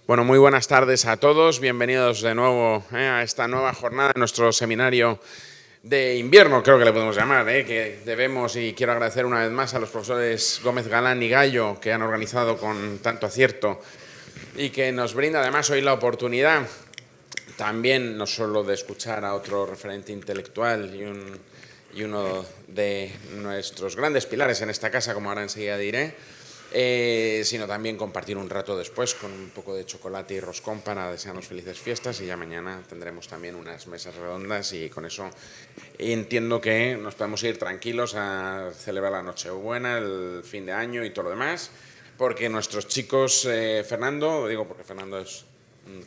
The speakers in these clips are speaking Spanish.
Bueno, muy buenas tardes a todos. Bienvenidos de nuevo a esta nueva jornada de nuestro seminario de invierno, creo que le podemos llamar, que debemos, y quiero agradecer una vez más a los profesores Gómez Galán y Gallo, que han organizado con tanto acierto y que nos brinda además hoy la oportunidad también no solo de escuchar a otro referente intelectual y uno de nuestros grandes pilares en esta casa, como ahora enseguida diré, sino también compartir un rato después con un poco de chocolate y roscón para desearnos felices fiestas, y ya mañana tendremos también unas mesas redondas, y con eso entiendo que nos podemos ir tranquilos a celebrar la Nochebuena, el fin de año y todo lo demás, porque nuestros chicos, Fernando, digo porque Fernando es,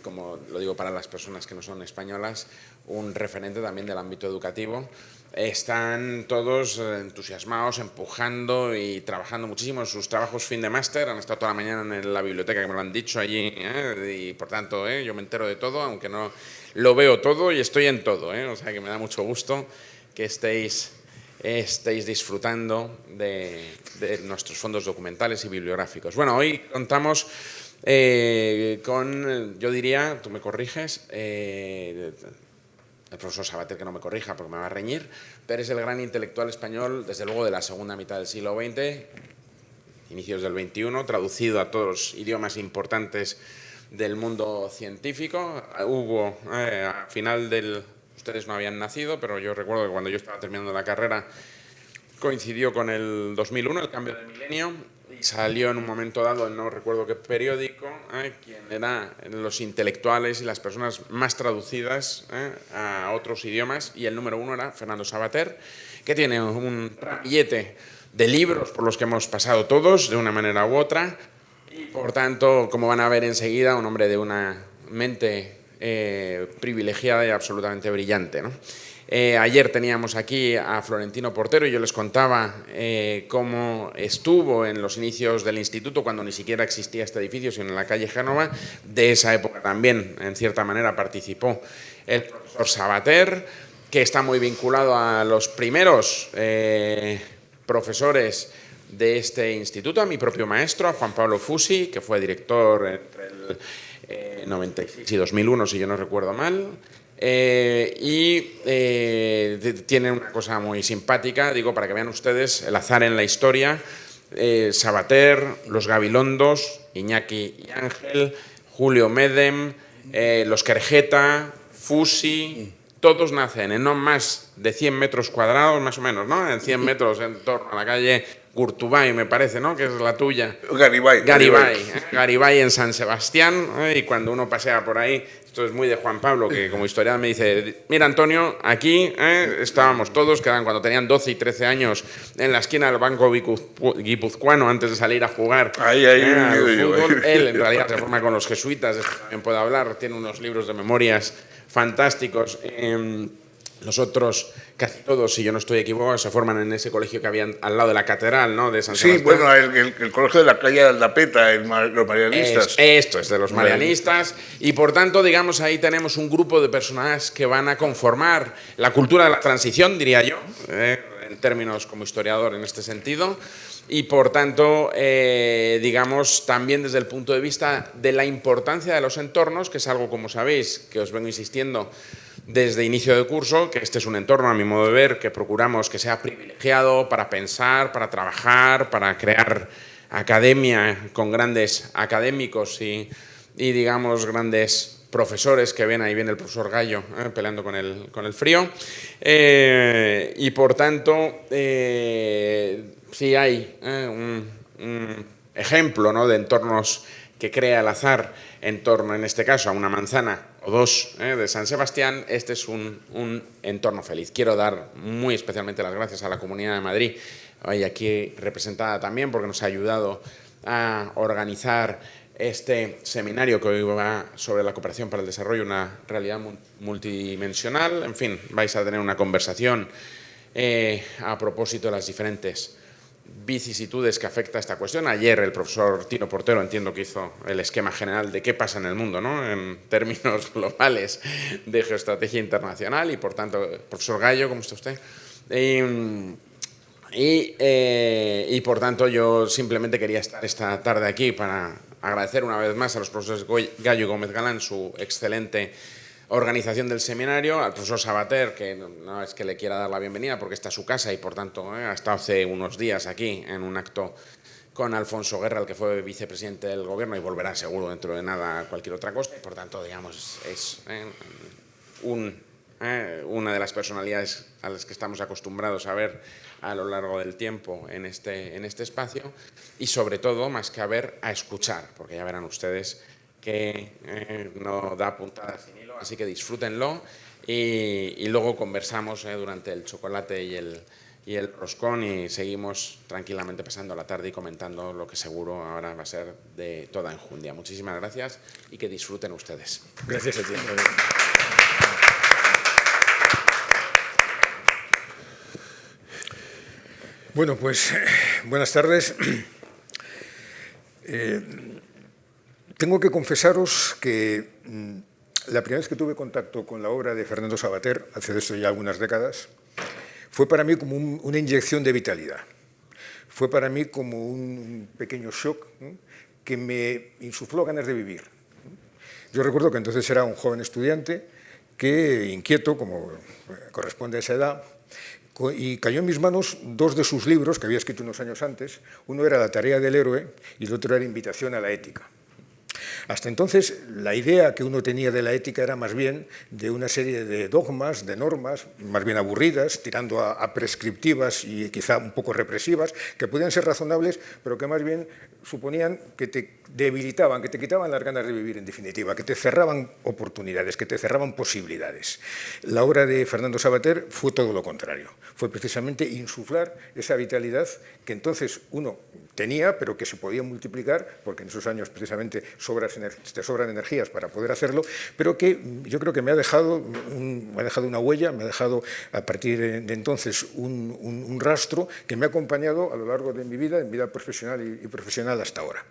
como lo digo para las personas que no son españolas, un referente también del ámbito educativo. Están todos entusiasmados, empujando y trabajando muchísimo en sus trabajos fin de máster. Han estado toda la mañana en la biblioteca, que me lo han dicho allí, y por tanto yo me entero de todo, aunque no lo veo todo y estoy en todo. O sea que me da mucho gusto que estéis disfrutando de nuestros fondos documentales y bibliográficos. Bueno, hoy contamos con, yo diría, tú me corriges, el profesor Sabater, que no me corrija porque me va a reñir, pero es el gran intelectual español, desde luego, de la segunda mitad del siglo XX, inicios del XXI, traducido a todos los idiomas importantes del mundo científico. Hubo, a final del... Ustedes no habían nacido, pero yo recuerdo que cuando yo estaba terminando la carrera coincidió con el 2001, el cambio de milenio, y salió en un momento dado, no recuerdo qué periódico, quien eran los intelectuales y las personas más traducidas a otros idiomas, y el número uno era Fernando Sabater, que tiene un ramillete de libros por los que hemos pasado todos, de una manera u otra, y por tanto, como van a ver enseguida, un hombre de una mente privilegiada y absolutamente brillante, ¿no? Ayer teníamos aquí a Florentino Portero y yo les contaba cómo estuvo en los inicios del instituto, cuando ni siquiera existía este edificio, sino en la calle Génova. De esa época también, en cierta manera, participó el profesor Sabater, que está muy vinculado a los primeros profesores de este instituto, a mi propio maestro, a Juan Pablo Fusi, que fue director entre el 96 y 2001, si yo no recuerdo mal. Tiene una cosa muy simpática, digo, para que vean ustedes el azar en la historia. Sabater, los Gabilondos, Iñaki y Ángel, Julio Medem, los Querjeta, Fusi, todos nacen en no más de 100 metros cuadrados, más o menos, ¿no? En 100 metros en torno a la calle Gurtubay, me parece, ¿no? Que es la tuya. Garibay en San Sebastián, y cuando uno pasea por ahí, esto es muy de Juan Pablo, que como historiador me dice: mira, Antonio, aquí estábamos todos, que eran cuando tenían 12 y 13 años, en la esquina del Banco Guipuzcoano, antes de salir a jugar al fútbol. Él, en realidad, se forma con los jesuitas, de esto también puedo hablar, tiene unos libros de memorias fantásticos. Los otros, casi todos, si yo no estoy equivocado, se forman en ese colegio que había al lado de la catedral, ¿no?, de San Sebastián. Sí, bueno, el colegio de la calle de Aldapeta, los marianistas. Esto es de los marianistas, y por tanto, digamos, ahí tenemos un grupo de personas que van a conformar la cultura de la transición, diría yo, en términos como historiador en este sentido, y por tanto, digamos, también desde el punto de vista de la importancia de los entornos, que es algo, como sabéis, que os vengo insistiendo desde inicio de curso, que este es un entorno, a mi modo de ver, que procuramos que sea privilegiado para pensar, para trabajar, para crear academia con grandes académicos y digamos, grandes profesores, que ven, ahí viene el profesor Gallo peleando con el frío, y por tanto sí hay un ejemplo, ¿no?, de entornos que crea el azar en torno, en este caso, a una manzana o dos de San Sebastián. Este es un entorno feliz. Quiero dar muy especialmente las gracias a la Comunidad de Madrid, hoy aquí representada también, porque nos ha ayudado a organizar este seminario que hoy va sobre la cooperación para el desarrollo, una realidad multidimensional. En fin, vais a tener una conversación a propósito de las diferentes vicisitudes que afecta a esta cuestión. Ayer el profesor Tino Portero, entiendo que hizo el esquema general de qué pasa en el mundo, ¿no?, en términos globales de geoestrategia internacional, y por tanto, profesor Gallo, ¿cómo está usted? Y por tanto yo simplemente quería estar esta tarde aquí para agradecer una vez más a los profesores Gallo y Gómez Galán su excelente organización del seminario, al profesor Sabater, que no es que le quiera dar la bienvenida porque está a su casa y por tanto ha estado hace unos días aquí en un acto con Alfonso Guerra, el que fue vicepresidente del gobierno y volverá seguro dentro de nada a cualquier otra cosa. Por tanto, digamos, es una de las personalidades a las que estamos acostumbrados a ver a lo largo del tiempo en este espacio y sobre todo, más que a ver, a escuchar, porque ya verán ustedes que no da puntadas sin hilo, así que disfrútenlo y luego conversamos durante el chocolate y el roscón y seguimos tranquilamente pasando la tarde y comentando lo que seguro ahora va a ser de toda enjundia. Muchísimas gracias y que disfruten ustedes. Gracias a ti. Bueno, pues buenas tardes. Tengo que confesaros que la primera vez que tuve contacto con la obra de Fernando Sabater, hace de esto ya algunas décadas, fue para mí como una inyección de vitalidad. Fue para mí como un pequeño shock, ¿no?, que me insufló ganas de vivir. Yo recuerdo que entonces era un joven estudiante que, inquieto, como corresponde a esa edad, y cayó en mis manos dos de sus libros que había escrito unos años antes. Uno era La tarea del héroe y el otro era Invitación a la ética. Hasta entonces, la idea que uno tenía de la ética era más bien de una serie de dogmas, de normas, más bien aburridas, tirando a prescriptivas y quizá un poco represivas, que podían ser razonables, pero que más bien suponían que te debilitaban, que te quitaban las ganas de vivir, en definitiva, que te cerraban oportunidades, que te cerraban posibilidades. La obra de Fernando Sabater fue todo lo contrario. Fue precisamente insuflar esa vitalidad que entonces uno tenía, pero que se podía multiplicar, porque en esos años precisamente te sobran energías para poder hacerlo, pero que yo creo que me ha dejado una huella, me ha dejado a partir de entonces un rastro que me ha acompañado a lo largo de mi vida, en vida profesional y profesional hasta ahora.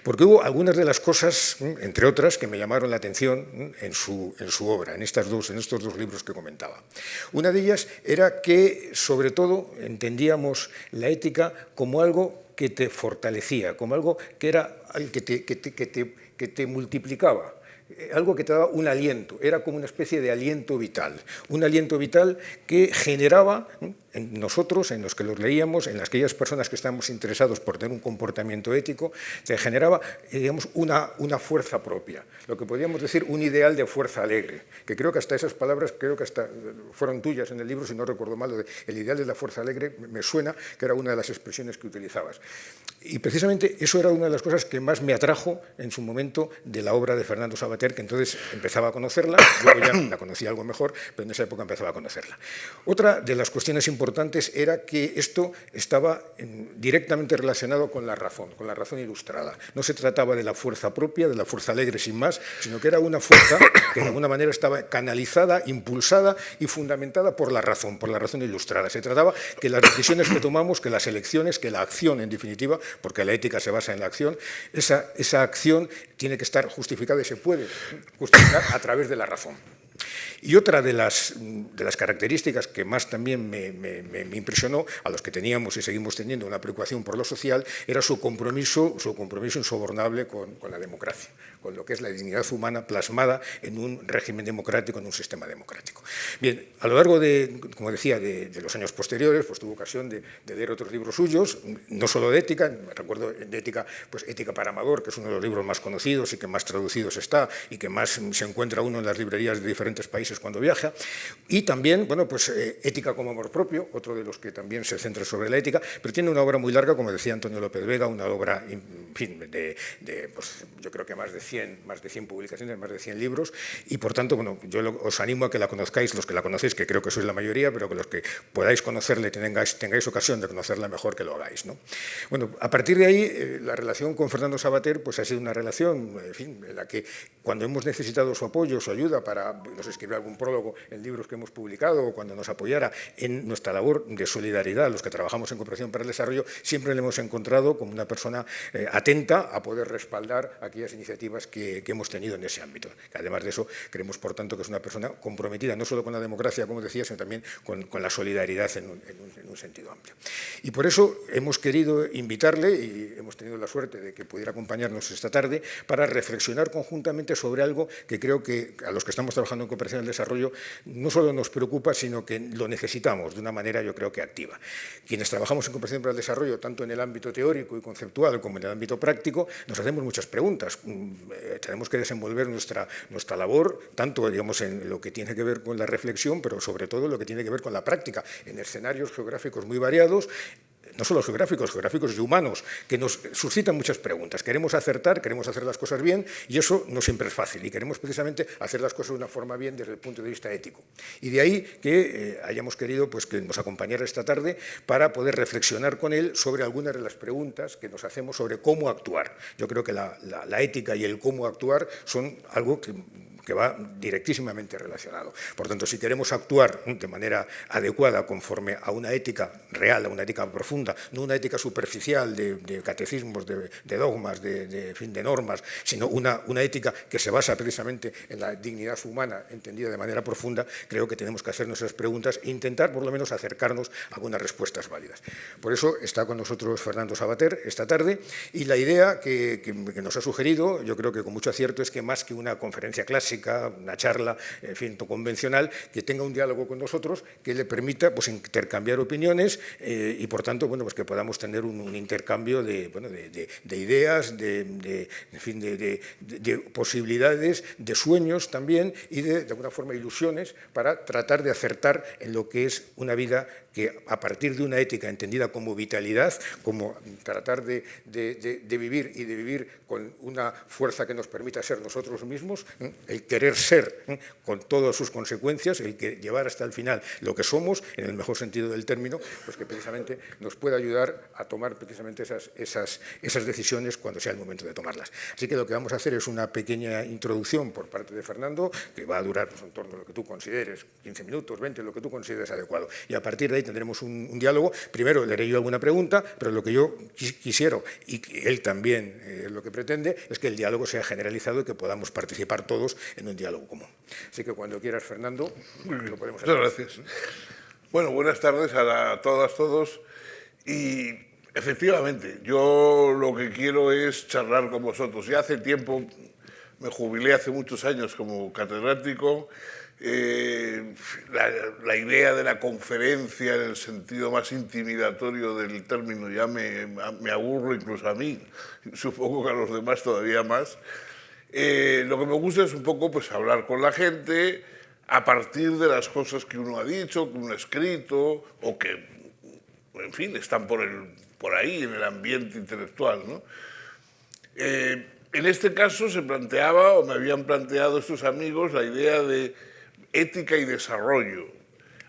Porque hubo algunas de las cosas, entre otras, que me llamaron la atención en su obra, en estos dos libros que comentaba. Una de ellas era que, sobre todo, entendíamos la ética como algo que te fortalecía, como algo que era que te multiplicaba, algo que te daba un aliento, era como una especie de aliento vital, un aliento vital que generaba en nosotros, en los que los leíamos, en aquellas personas que estábamos interesados por tener un comportamiento ético, se generaba, digamos, una fuerza propia, lo que podríamos decir un ideal de fuerza alegre, que creo que hasta esas palabras fueron tuyas en el libro, si no recuerdo mal, lo de el ideal de la fuerza alegre, me suena que era una de las expresiones que utilizabas. Y precisamente eso era una de las cosas que más me atrajo en su momento de la obra de Fernando Sabater, que entonces empezaba a conocerla, luego ya la conocía algo mejor, pero en esa época empezaba a conocerla. Otra de las cuestiones importantes era que esto estaba directamente relacionado con la razón ilustrada. No se trataba de la fuerza propia, de la fuerza alegre sin más, sino que era una fuerza que de alguna manera estaba canalizada, impulsada y fundamentada por la razón ilustrada. Se trataba que las decisiones que tomamos, que las elecciones, que la acción en definitiva, porque la ética se basa en la acción, esa acción tiene que estar justificada y se puede justificar a través de la razón. Y otra de las características que más también me impresionó, a los que teníamos y seguimos teniendo una preocupación por lo social, era su compromiso insobornable con la democracia, con lo que es la dignidad humana plasmada en un régimen democrático, en un sistema democrático. Bien, a lo largo como decía, de los años posteriores, pues tuve ocasión de leer otros libros suyos, no solo de ética, me recuerdo de ética, pues Ética para Amador, que es uno de los libros más conocidos y que más traducidos está y que más se encuentra uno en las librerías de diferentes países cuando viaja, y también, bueno, pues Ética como amor propio, otro de los que también se centra sobre la ética, pero tiene una obra muy larga, como decía Antonio López Vega, una obra, en fin, pues, yo creo que más de 100 publicaciones, más de 100 libros, y por tanto, bueno, yo os animo a que la conozcáis, los que la conocéis, que creo que sois la mayoría, pero que los que podáis conocerle, tengáis ocasión de conocerla mejor, que lo hagáis, ¿no? Bueno, a partir de ahí, la relación con Fernando Sabater, pues ha sido una relación, en fin, en la que cuando hemos necesitado su apoyo, su ayuda, nos escribió algún prólogo en libros que hemos publicado o cuando nos apoyara en nuestra labor de solidaridad, los que trabajamos en Cooperación para el Desarrollo, siempre le hemos encontrado como una persona atenta a poder respaldar aquellas iniciativas que hemos tenido en ese ámbito. Además de eso, creemos, por tanto, que es una persona comprometida no solo con la democracia, como decía, sino también con la solidaridad en un sentido amplio. Y por eso hemos querido invitarle, y hemos tenido la suerte de que pudiera acompañarnos esta tarde, para reflexionar conjuntamente sobre algo que creo que a los que estamos trabajando en Cooperación al Desarrollo no solo nos preocupa, sino que lo necesitamos de una manera, yo creo que activa. Quienes trabajamos en Cooperación para el Desarrollo, tanto en el ámbito teórico y conceptual como en el ámbito práctico, nos hacemos muchas preguntas. Tenemos que desenvolver nuestra labor, tanto digamos, en lo que tiene que ver con la reflexión, pero sobre todo en lo que tiene que ver con la práctica, en escenarios geográficos muy variados, no solo geográficos y humanos, que nos suscitan muchas preguntas. Queremos acertar, queremos hacer las cosas bien, y eso no siempre es fácil, y queremos precisamente hacer las cosas de una forma bien desde el punto de vista ético. Y de ahí que hayamos querido pues, que nos acompañara esta tarde para poder reflexionar con él sobre algunas de las preguntas que nos hacemos sobre cómo actuar. Yo creo que la ética y el cómo actuar son algo que va directísimamente relacionado. Por tanto, si queremos actuar de manera adecuada conforme a una ética real, a una ética profunda, no una ética superficial de catecismos, de dogmas, de normas, sino una ética que se basa precisamente en la dignidad humana entendida de manera profunda, creo que tenemos que hacernos esas preguntas e intentar por lo menos acercarnos a algunas respuestas válidas. Por eso está con nosotros Fernando Savater esta tarde, y la idea que nos ha sugerido, yo creo que con mucho acierto, es que más que una conferencia clásica, una charla, en fin, convencional, que tenga un diálogo con nosotros que le permita pues, intercambiar opiniones y, por tanto, bueno, pues que podamos tener un intercambio de ideas, en fin, de posibilidades, de sueños también y de alguna forma ilusiones para tratar de acertar en lo que es una vida que, a partir de una ética entendida como vitalidad, como tratar de vivir y de vivir con una fuerza que nos permita ser nosotros mismos, el querer ser con todas sus consecuencias, el que llevar hasta el final lo que somos, en el mejor sentido del término, pues que precisamente nos pueda ayudar a tomar precisamente esas decisiones cuando sea el momento de tomarlas. Así que lo que vamos a hacer es una pequeña introducción por parte de Fernando, que va a durar pues, en torno a lo que tú consideres, 15 minutos, 20, lo que tú consideres adecuado. Y a partir de ahí tendremos un diálogo. Primero le haré yo alguna pregunta, pero lo que yo quisiera, y él también lo que pretende, es que el diálogo sea generalizado y que podamos participar todos en un diálogo común. Así que cuando quieras, Fernando, lo podemos hacer. Muchas gracias. Bueno, buenas tardes a todas, todos. Y efectivamente, yo lo que quiero es charlar con vosotros. Ya hace tiempo, me jubilé hace muchos años como catedrático. La idea de la conferencia en el sentido más intimidatorio del término ya me aburre incluso a mí, supongo que a los demás todavía más. Lo que me gusta es un poco pues, hablar con la gente a partir de las cosas que uno ha dicho, que uno ha escrito, o que, en fin, están por ahí en el ambiente intelectual, ¿no? En este caso se planteaba, o me habían planteado estos amigos, la idea de ética y desarrollo.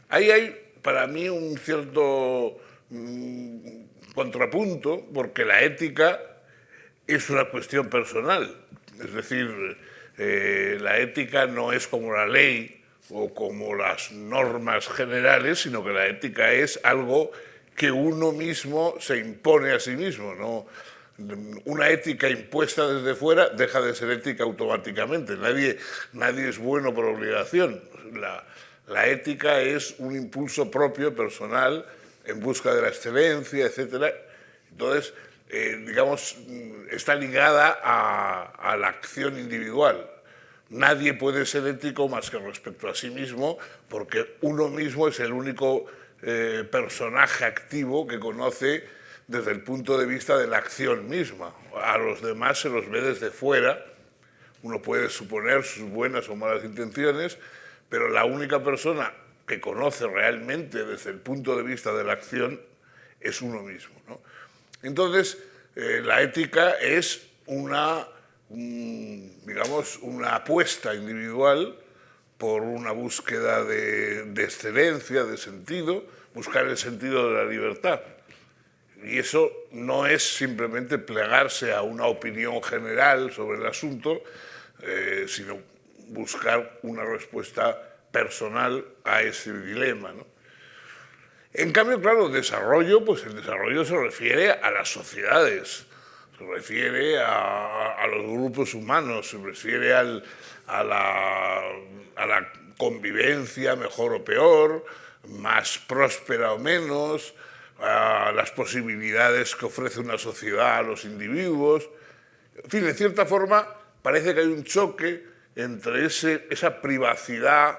Ahí hay, para mí, un cierto contrapunto, porque la ética es una cuestión personal. Es decir, la ética no es como la ley o como las normas generales, sino que la ética es algo que uno mismo se impone a sí mismo, ¿no? Una ética impuesta desde fuera deja de ser ética automáticamente. Nadie es bueno por obligación. La ética es un impulso propio, personal, en busca de la excelencia, etc. Entonces, digamos, está ligada a la acción individual. Nadie puede ser ético más que respecto a sí mismo, porque uno mismo es el único personaje activo que conoce desde el punto de vista de la acción misma. A los demás se los ve desde fuera. Uno puede suponer sus buenas o malas intenciones, pero la única persona que conoce realmente desde el punto de vista de la acción es uno mismo, ¿no? Entonces, la ética es digamos, una apuesta individual por una búsqueda de excelencia, de sentido, buscar el sentido de la libertad. Y eso no es simplemente plegarse a una opinión general sobre el asunto, sino buscar una respuesta personal a ese dilema, ¿no? En cambio, claro, desarrollo, pues el desarrollo se refiere a las sociedades, se refiere a los grupos humanos, se refiere a la convivencia, mejor o peor, más próspera o menos, a las posibilidades que ofrece una sociedad a los individuos. En fin, de cierta forma, parece que hay un choque entre esa privacidad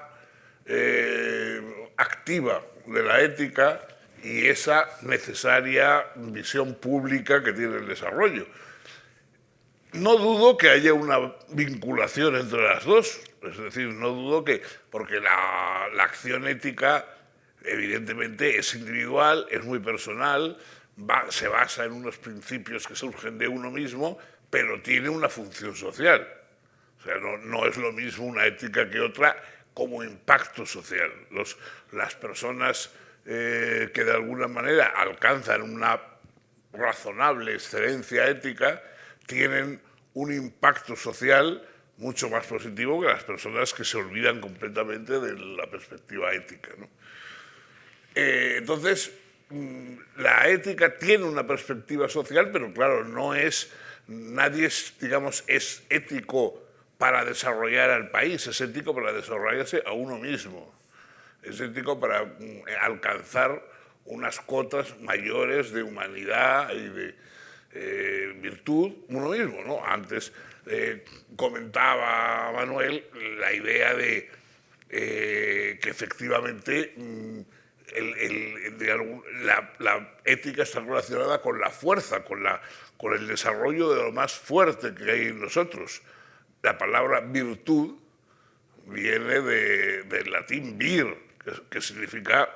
activa de la ética y esa necesaria visión pública que tiene el desarrollo. No dudo que haya una vinculación entre las dos, es decir, no dudo que, porque la acción ética evidentemente es individual, es muy personal, se basa en unos principios que surgen de uno mismo, pero tiene una función social. O sea, no es lo mismo una ética que otra como impacto social. Las personas que de alguna manera alcanzan una razonable excelencia ética tienen un impacto social mucho más positivo que las personas que se olvidan completamente de la perspectiva ética, ¿no? Entonces, la ética tiene una perspectiva social, pero claro, nadie es ético para desarrollar al país, es ético para desarrollarse a uno mismo, es ético para alcanzar unas cotas mayores de humanidad y de virtud uno mismo, ¿no? Antes comentaba Manuel la idea de que efectivamente la ética está relacionada con la fuerza, con el desarrollo de lo más fuerte que hay en nosotros. La palabra virtud viene del latín vir, que significa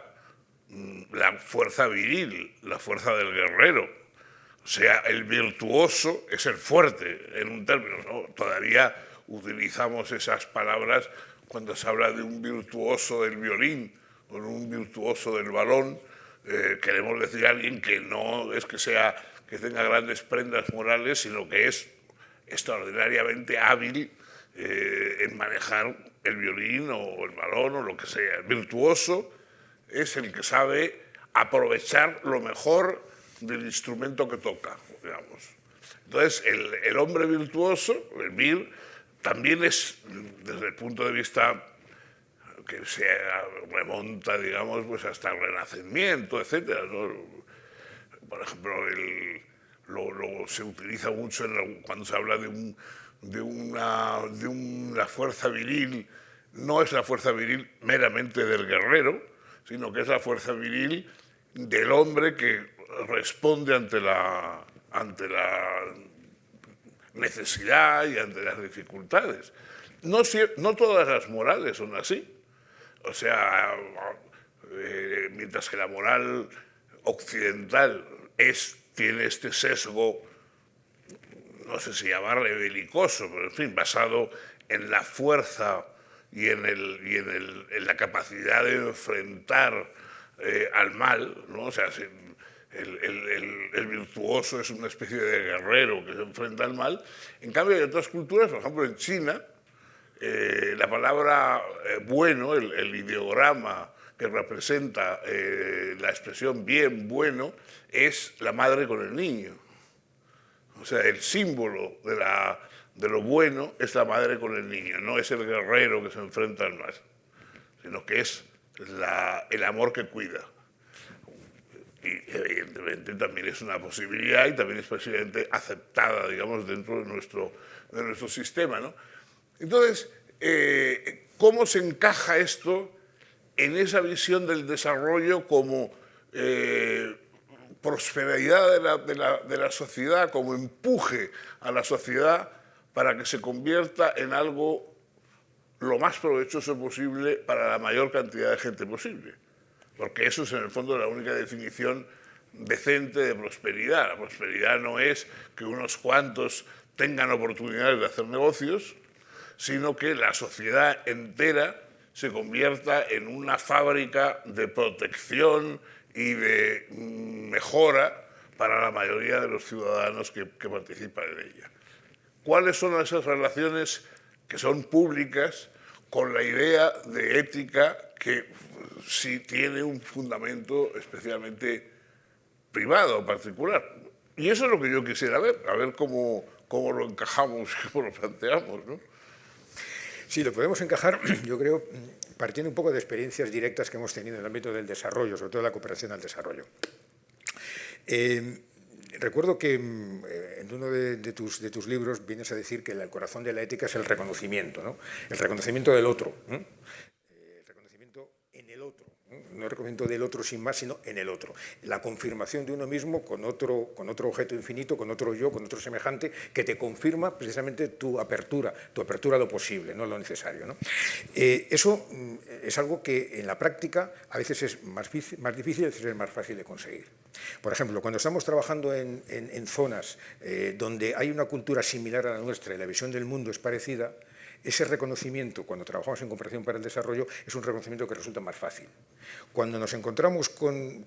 la fuerza viril, la fuerza del guerrero. O sea, el virtuoso es el fuerte, en un término, ¿no? Todavía utilizamos esas palabras cuando se habla de un virtuoso del violín o de un virtuoso del balón. Queremos decir a alguien que no es que tenga grandes prendas morales, sino que es extraordinariamente hábil en manejar el violín o el balón o lo que sea. El virtuoso es el que sabe aprovechar lo mejor del instrumento que toca, digamos. Entonces, el hombre virtuoso, el vir, también es, desde el punto de vista que se remonta, digamos, pues hasta el Renacimiento, etcétera, ¿no? Por ejemplo, se utiliza mucho cuando se habla de una fuerza viril. No es la fuerza viril meramente del guerrero, sino que es la fuerza viril del hombre que responde ante la necesidad y ante las dificultades. No todas las morales son así. O sea, mientras que la moral occidental tiene este sesgo, no sé si llamarle belicoso, pero en fin, basado en la fuerza y en la capacidad de enfrentar al mal, ¿no? O sea, el virtuoso es una especie de guerrero que se enfrenta al mal. En cambio, hay otras culturas, por ejemplo, en China, la palabra bueno, el ideograma que representa la expresión bien, bueno, es la madre con el niño. O sea, el símbolo de lo bueno es la madre con el niño, no es el guerrero que se enfrenta al mal, sino que es el amor que cuida. Y evidentemente también es una posibilidad y también es posiblemente aceptada, digamos, dentro de nuestro sistema, ¿no? Entonces, ¿cómo se encaja esto en esa visión del desarrollo como prosperidad de la sociedad, como empuje a la sociedad para que se convierta en algo lo más provechoso posible para la mayor cantidad de gente posible? Porque eso es en el fondo la única definición decente de prosperidad. La prosperidad no es que unos cuantos tengan oportunidades de hacer negocios, sino que la sociedad entera se convierta en una fábrica de protección y de mejora para la mayoría de los ciudadanos que participan en ella. ¿Cuáles son esas relaciones que son públicas? con la idea de ética que sí tiene un fundamento especialmente privado, particular. Y eso es lo que yo quisiera ver, a ver cómo lo encajamos, cómo lo planteamos, ¿no? Sí, lo podemos encajar, yo creo, partiendo un poco de experiencias directas que hemos tenido en el ámbito del desarrollo, sobre todo la cooperación al desarrollo. Recuerdo que en uno de tus libros vienes a decir que el corazón de la ética es el reconocimiento, ¿no? El reconocimiento del otro, ¿eh? El reconocimiento en el otro, ¿eh? No el reconocimiento del otro sin más, sino en el otro. La confirmación de uno mismo con otro objeto infinito, con otro yo, con otro semejante, que te confirma precisamente tu apertura a lo posible, no lo necesario, ¿no? Eso es algo que en la práctica a veces es más difícil, a veces es más fácil de conseguir. Por ejemplo, cuando estamos trabajando en zonas donde hay una cultura similar a la nuestra y la visión del mundo es parecida, ese reconocimiento, cuando trabajamos en cooperación para el desarrollo, es un reconocimiento que resulta más fácil. Cuando nos encontramos con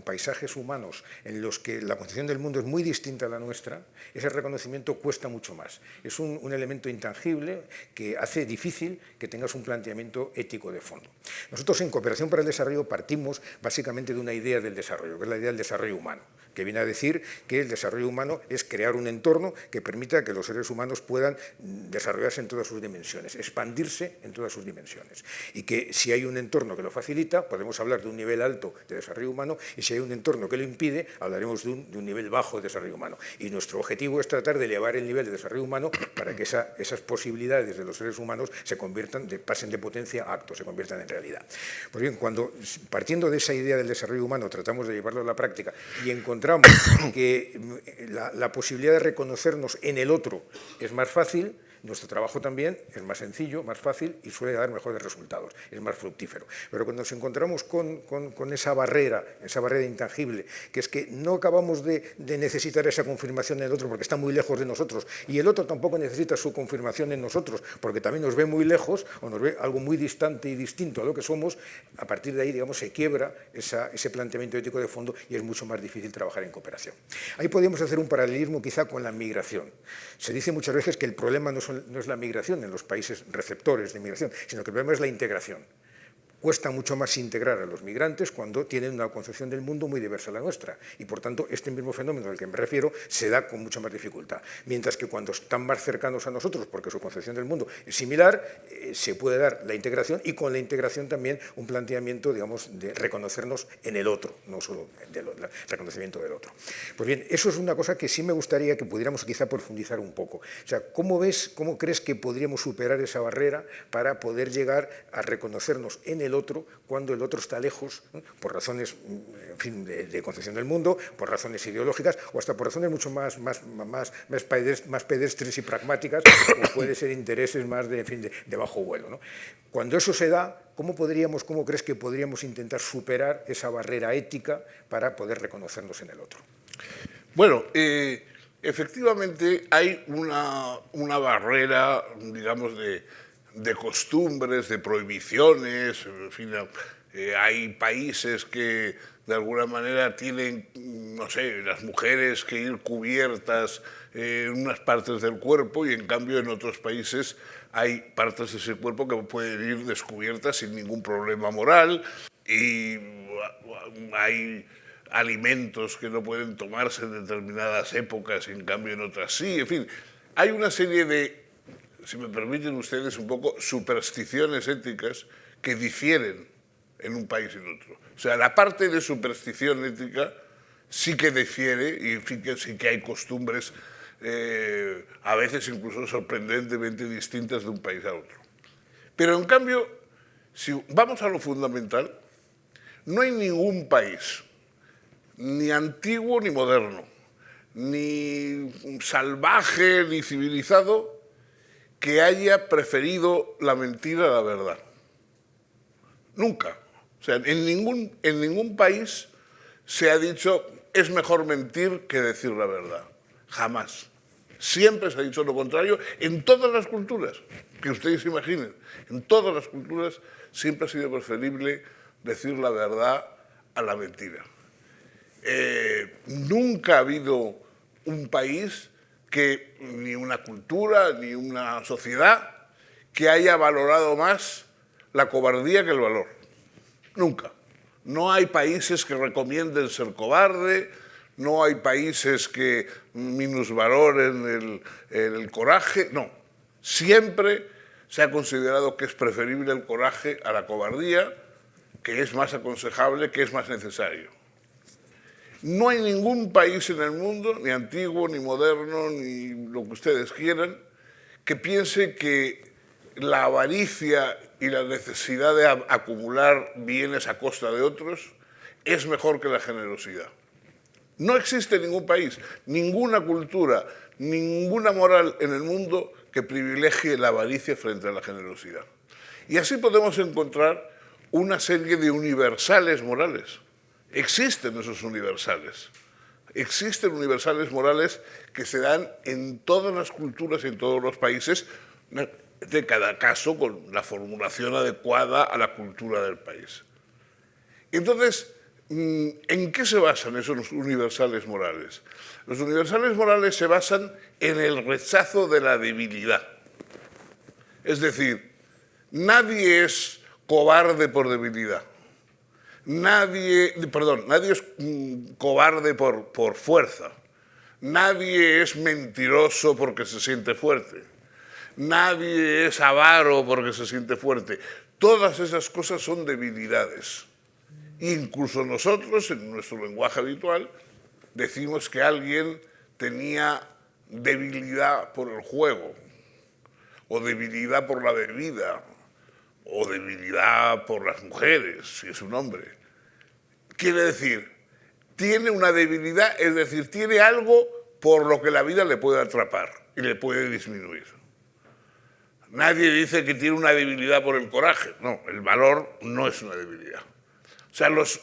paisajes humanos en los que la concepción del mundo es muy distinta a la nuestra, ese reconocimiento cuesta mucho más. Es un elemento intangible que hace difícil que tengas un planteamiento ético de fondo. Nosotros en cooperación para el desarrollo partimos básicamente de una idea del desarrollo, que es la idea del desarrollo humano, que viene a decir que el desarrollo humano es crear un entorno que permita que los seres humanos puedan desarrollarse en todas sus dimensiones, expandirse en todas sus dimensiones. Y que si hay un entorno que lo facilita, podemos hablar de un nivel alto de desarrollo humano, y si hay un entorno que lo impide, hablaremos de un nivel bajo de desarrollo humano. Y nuestro objetivo es tratar de elevar el nivel de desarrollo humano para que esas posibilidades de los seres humanos pasen de potencia a acto, se conviertan en realidad. Pues bien, cuando partiendo de esa idea del desarrollo humano tratamos de llevarlo a la práctica y encontramos que la posibilidad de reconocernos en el otro es más fácil, nuestro trabajo también es más sencillo, más fácil y suele dar mejores resultados, es más fructífero. Pero cuando nos encontramos con esa barrera intangible, que es que no acabamos de necesitar esa confirmación en el otro porque está muy lejos de nosotros, y el otro tampoco necesita su confirmación en nosotros porque también nos ve muy lejos o nos ve algo muy distante y distinto a lo que somos, a partir de ahí, digamos, se quiebra ese planteamiento ético de fondo y es mucho más difícil trabajar en cooperación. Ahí podríamos hacer un paralelismo quizá con la migración. Se dice muchas veces que el problema no es la migración en los países receptores de migración, sino que el problema es la integración. Cuesta mucho más integrar a los migrantes cuando tienen una concepción del mundo muy diversa a la nuestra y, por tanto, este mismo fenómeno al que me refiero se da con mucha más dificultad. Mientras que cuando están más cercanos a nosotros, porque su concepción del mundo es similar, se puede dar la integración y con la integración también un planteamiento, digamos, de reconocernos en el otro, no solo del reconocimiento del otro. Pues bien, eso es una cosa que sí me gustaría que pudiéramos quizá profundizar un poco. O sea, ¿cómo crees que podríamos superar esa barrera para poder llegar a reconocernos en el otro cuando el otro está lejos, ¿no? Por razones, en fin, de concepción del mundo, por razones ideológicas o hasta por razones mucho más pedestres y pragmáticas, como puede ser intereses más de bajo vuelo, ¿no? Cuando eso se da, ¿cómo crees que podríamos intentar superar esa barrera ética para poder reconocernos en el otro? Bueno, efectivamente hay una barrera, digamos, de costumbres, de prohibiciones, en fin, hay países que de alguna manera tienen, no sé, las mujeres que ir cubiertas en unas partes del cuerpo y en cambio en otros países hay partes de ese cuerpo que pueden ir descubiertas sin ningún problema moral y hay alimentos que no pueden tomarse en determinadas épocas y en cambio en otras sí, en fin, hay una serie de, si me permiten ustedes, un poco supersticiones éticas que difieren en un país y en otro. O sea, la parte de superstición ética sí que difiere y sí que hay costumbres a veces incluso sorprendentemente distintas de un país a otro. Pero en cambio, si vamos a lo fundamental, no hay ningún país, ni antiguo ni moderno, ni salvaje ni civilizado, que haya preferido la mentira a la verdad. Nunca. O sea, en ningún país se ha dicho es mejor mentir que decir la verdad. Jamás. Siempre se ha dicho lo contrario en todas las culturas, que ustedes imaginen. En todas las culturas siempre ha sido preferible decir la verdad a la mentira. Nunca ha habido un país ni una cultura, ni una sociedad que haya valorado más la cobardía que el valor. Nunca. No hay países que recomienden ser cobarde, no hay países que minusvaloren el coraje, no. Siempre se ha considerado que es preferible el coraje a la cobardía, que es más aconsejable, que es más necesario. No hay ningún país en el mundo, ni antiguo, ni moderno, ni lo que ustedes quieran, que piense que la avaricia y la necesidad de acumular bienes a costa de otros es mejor que la generosidad. No existe ningún país, ninguna cultura, ninguna moral en el mundo que privilegie la avaricia frente a la generosidad. Y así podemos encontrar una serie de universales morales. Existen esos universales. Existen universales morales que se dan en todas las culturas y en todos los países, de cada caso con la formulación adecuada a la cultura del país. Entonces, ¿en qué se basan esos universales morales? Los universales morales se basan en el rechazo de la debilidad. Es decir, nadie es cobarde por debilidad. Nadie es cobarde por fuerza. Nadie es mentiroso porque se siente fuerte. Nadie es avaro porque se siente fuerte. Todas esas cosas son debilidades. Incluso nosotros, en nuestro lenguaje habitual, decimos que alguien tenía debilidad por el juego, o debilidad por la bebida, o debilidad por las mujeres, si es un hombre. Quiere decir, tiene una debilidad, es decir, tiene algo por lo que la vida le puede atrapar y le puede disminuir. Nadie dice que tiene una debilidad por el coraje. No, el valor no es una debilidad. O sea, los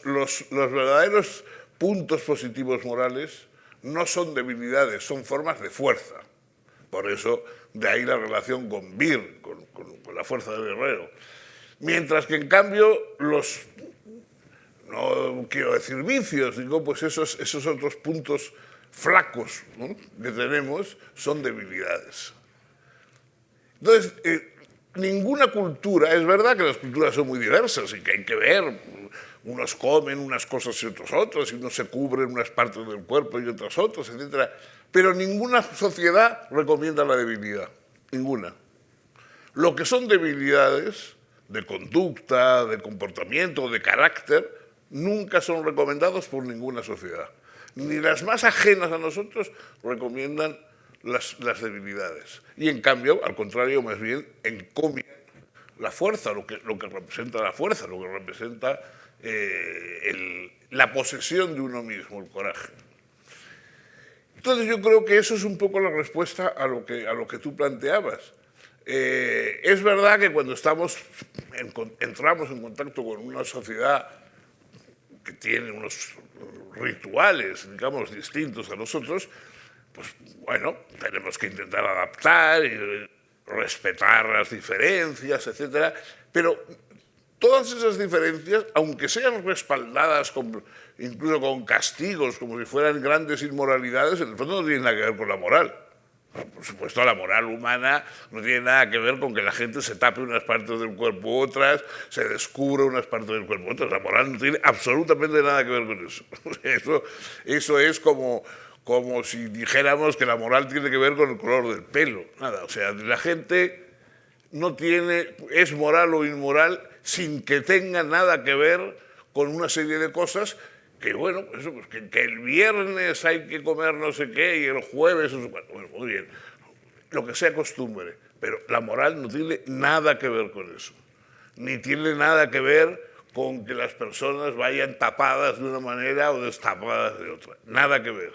verdaderos puntos positivos morales no son debilidades, son formas de fuerza. Por eso, de ahí la relación con Vir, con la fuerza del guerrero. Mientras que, en cambio, no quiero decir vicios, digo, pues esos otros puntos flacos, ¿no?, que tenemos son debilidades. Entonces, ninguna cultura, es verdad que las culturas son muy diversas y que hay que ver, unos comen unas cosas y otros otras, y unos se cubren unas partes del cuerpo y otras otras, etc. Pero ninguna sociedad recomienda la debilidad, ninguna. Lo que son debilidades de conducta, de comportamiento, de carácter, nunca son recomendados por ninguna sociedad. Ni las más ajenas a nosotros recomiendan las debilidades. Y en cambio, al contrario, más bien encomiendan la fuerza, lo que representa la fuerza, lo que representa la posesión de uno mismo, el coraje. Entonces yo creo que eso es un poco la respuesta a lo que tú planteabas. Es verdad que cuando entramos en contacto con una sociedad que tiene unos rituales, digamos, distintos a nosotros, pues bueno, tenemos que intentar adaptar y respetar las diferencias, etc. Pero todas esas diferencias, aunque sean respaldadas incluso con castigos, como si fueran grandes inmoralidades, en el fondo no tienen nada que ver con la moral. Por supuesto, la moral humana no tiene nada que ver con que la gente se tape unas partes del cuerpo u otras, se descubra unas partes del cuerpo u otras. La moral no tiene absolutamente nada que ver con eso. Eso es como si dijéramos que la moral tiene que ver con el color del pelo. Nada, o sea, la gente es moral o inmoral sin que tenga nada que ver con una serie de cosas que, bueno, eso, pues, que el viernes hay que comer no sé qué y el jueves... Bueno, muy bien, lo que sea costumbre, pero la moral no tiene nada que ver con eso. Ni tiene nada que ver con que las personas vayan tapadas de una manera o destapadas de otra. Nada que ver.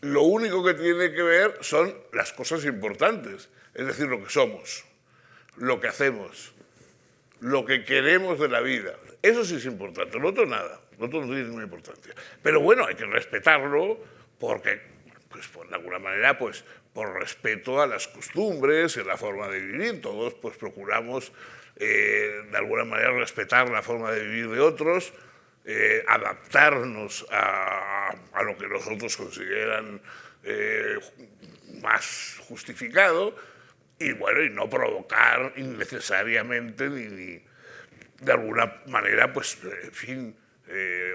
Lo único que tiene que ver son las cosas importantes, es decir, lo que somos, lo que hacemos, lo que queremos de la vida. Eso sí es importante, lo otro nada, lo otro no tiene ninguna importancia. Pero bueno, hay que respetarlo porque, pues, de alguna manera, pues, por respeto a las costumbres, a la forma de vivir, todos pues procuramos de alguna manera respetar la forma de vivir de otros, adaptarnos a lo que los otros consideran más justificado, y bueno, y no provocar innecesariamente ni de alguna manera, pues, en fin,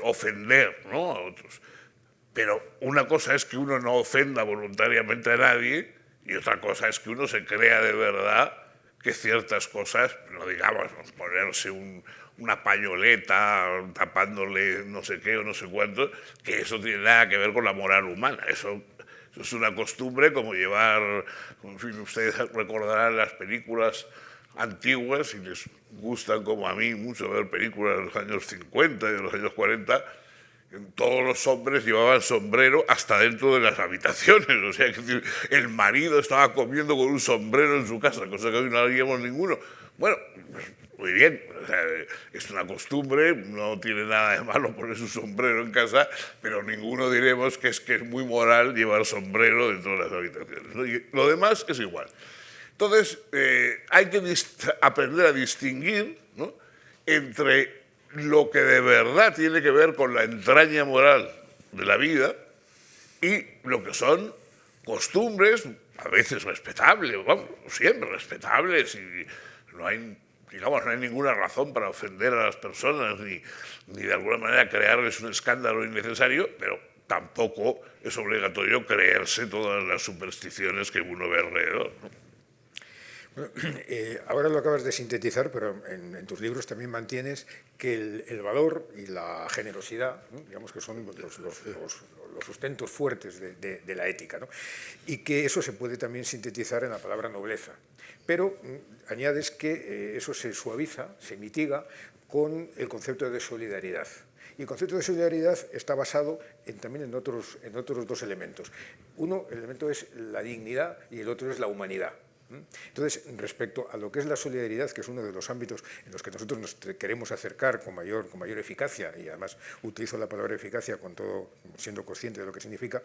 ofender, ¿no?, a otros. Pero una cosa es que uno no ofenda voluntariamente a nadie y otra cosa es que uno se crea de verdad que ciertas cosas, no digamos, ponerse una pañoleta tapándole no sé qué o no sé cuánto, que eso tiene nada que ver con la moral humana. Eso es una costumbre como llevar, en fin, ustedes recordarán las películas antiguas y les gustan como a mí mucho ver películas de los años 50 y de los años 40, todos los hombres llevaban sombrero hasta dentro de las habitaciones. O sea, que el marido estaba comiendo con un sombrero en su casa, cosa que hoy no haríamos ninguno. Bueno, pues, muy bien, o sea, es una costumbre, no tiene nada de malo poner su sombrero en casa, pero ninguno diremos que es muy moral llevar sombrero dentro de las habitaciones, ¿no? Y lo demás es igual. Entonces, hay que aprender a distinguir, ¿no?, entre lo que de verdad tiene que ver con la entraña moral de la vida y lo que son costumbres, a veces respetables, vamos, siempre respetables, y no hay, digamos, no hay ninguna razón para ofender a las personas ni de alguna manera crearles un escándalo innecesario, pero tampoco es obligatorio creerse todas las supersticiones que uno ve alrededor, ¿no? Bueno, ahora lo acabas de sintetizar, pero en tus libros también mantienes que el valor y la generosidad, ¿no?, digamos que son los sustentos fuertes de la ética, ¿no?, y que eso se puede también sintetizar en la palabra nobleza. Pero añades que eso se suaviza, se mitiga con el concepto de solidaridad. Y el concepto de solidaridad está basado también en otros dos elementos. Uno, el elemento es la dignidad y el otro es la humanidad. Entonces, respecto a lo que es la solidaridad, que es uno de los ámbitos en los que nosotros nos queremos acercar con mayor eficacia, y además utilizo la palabra eficacia con todo, siendo consciente de lo que significa,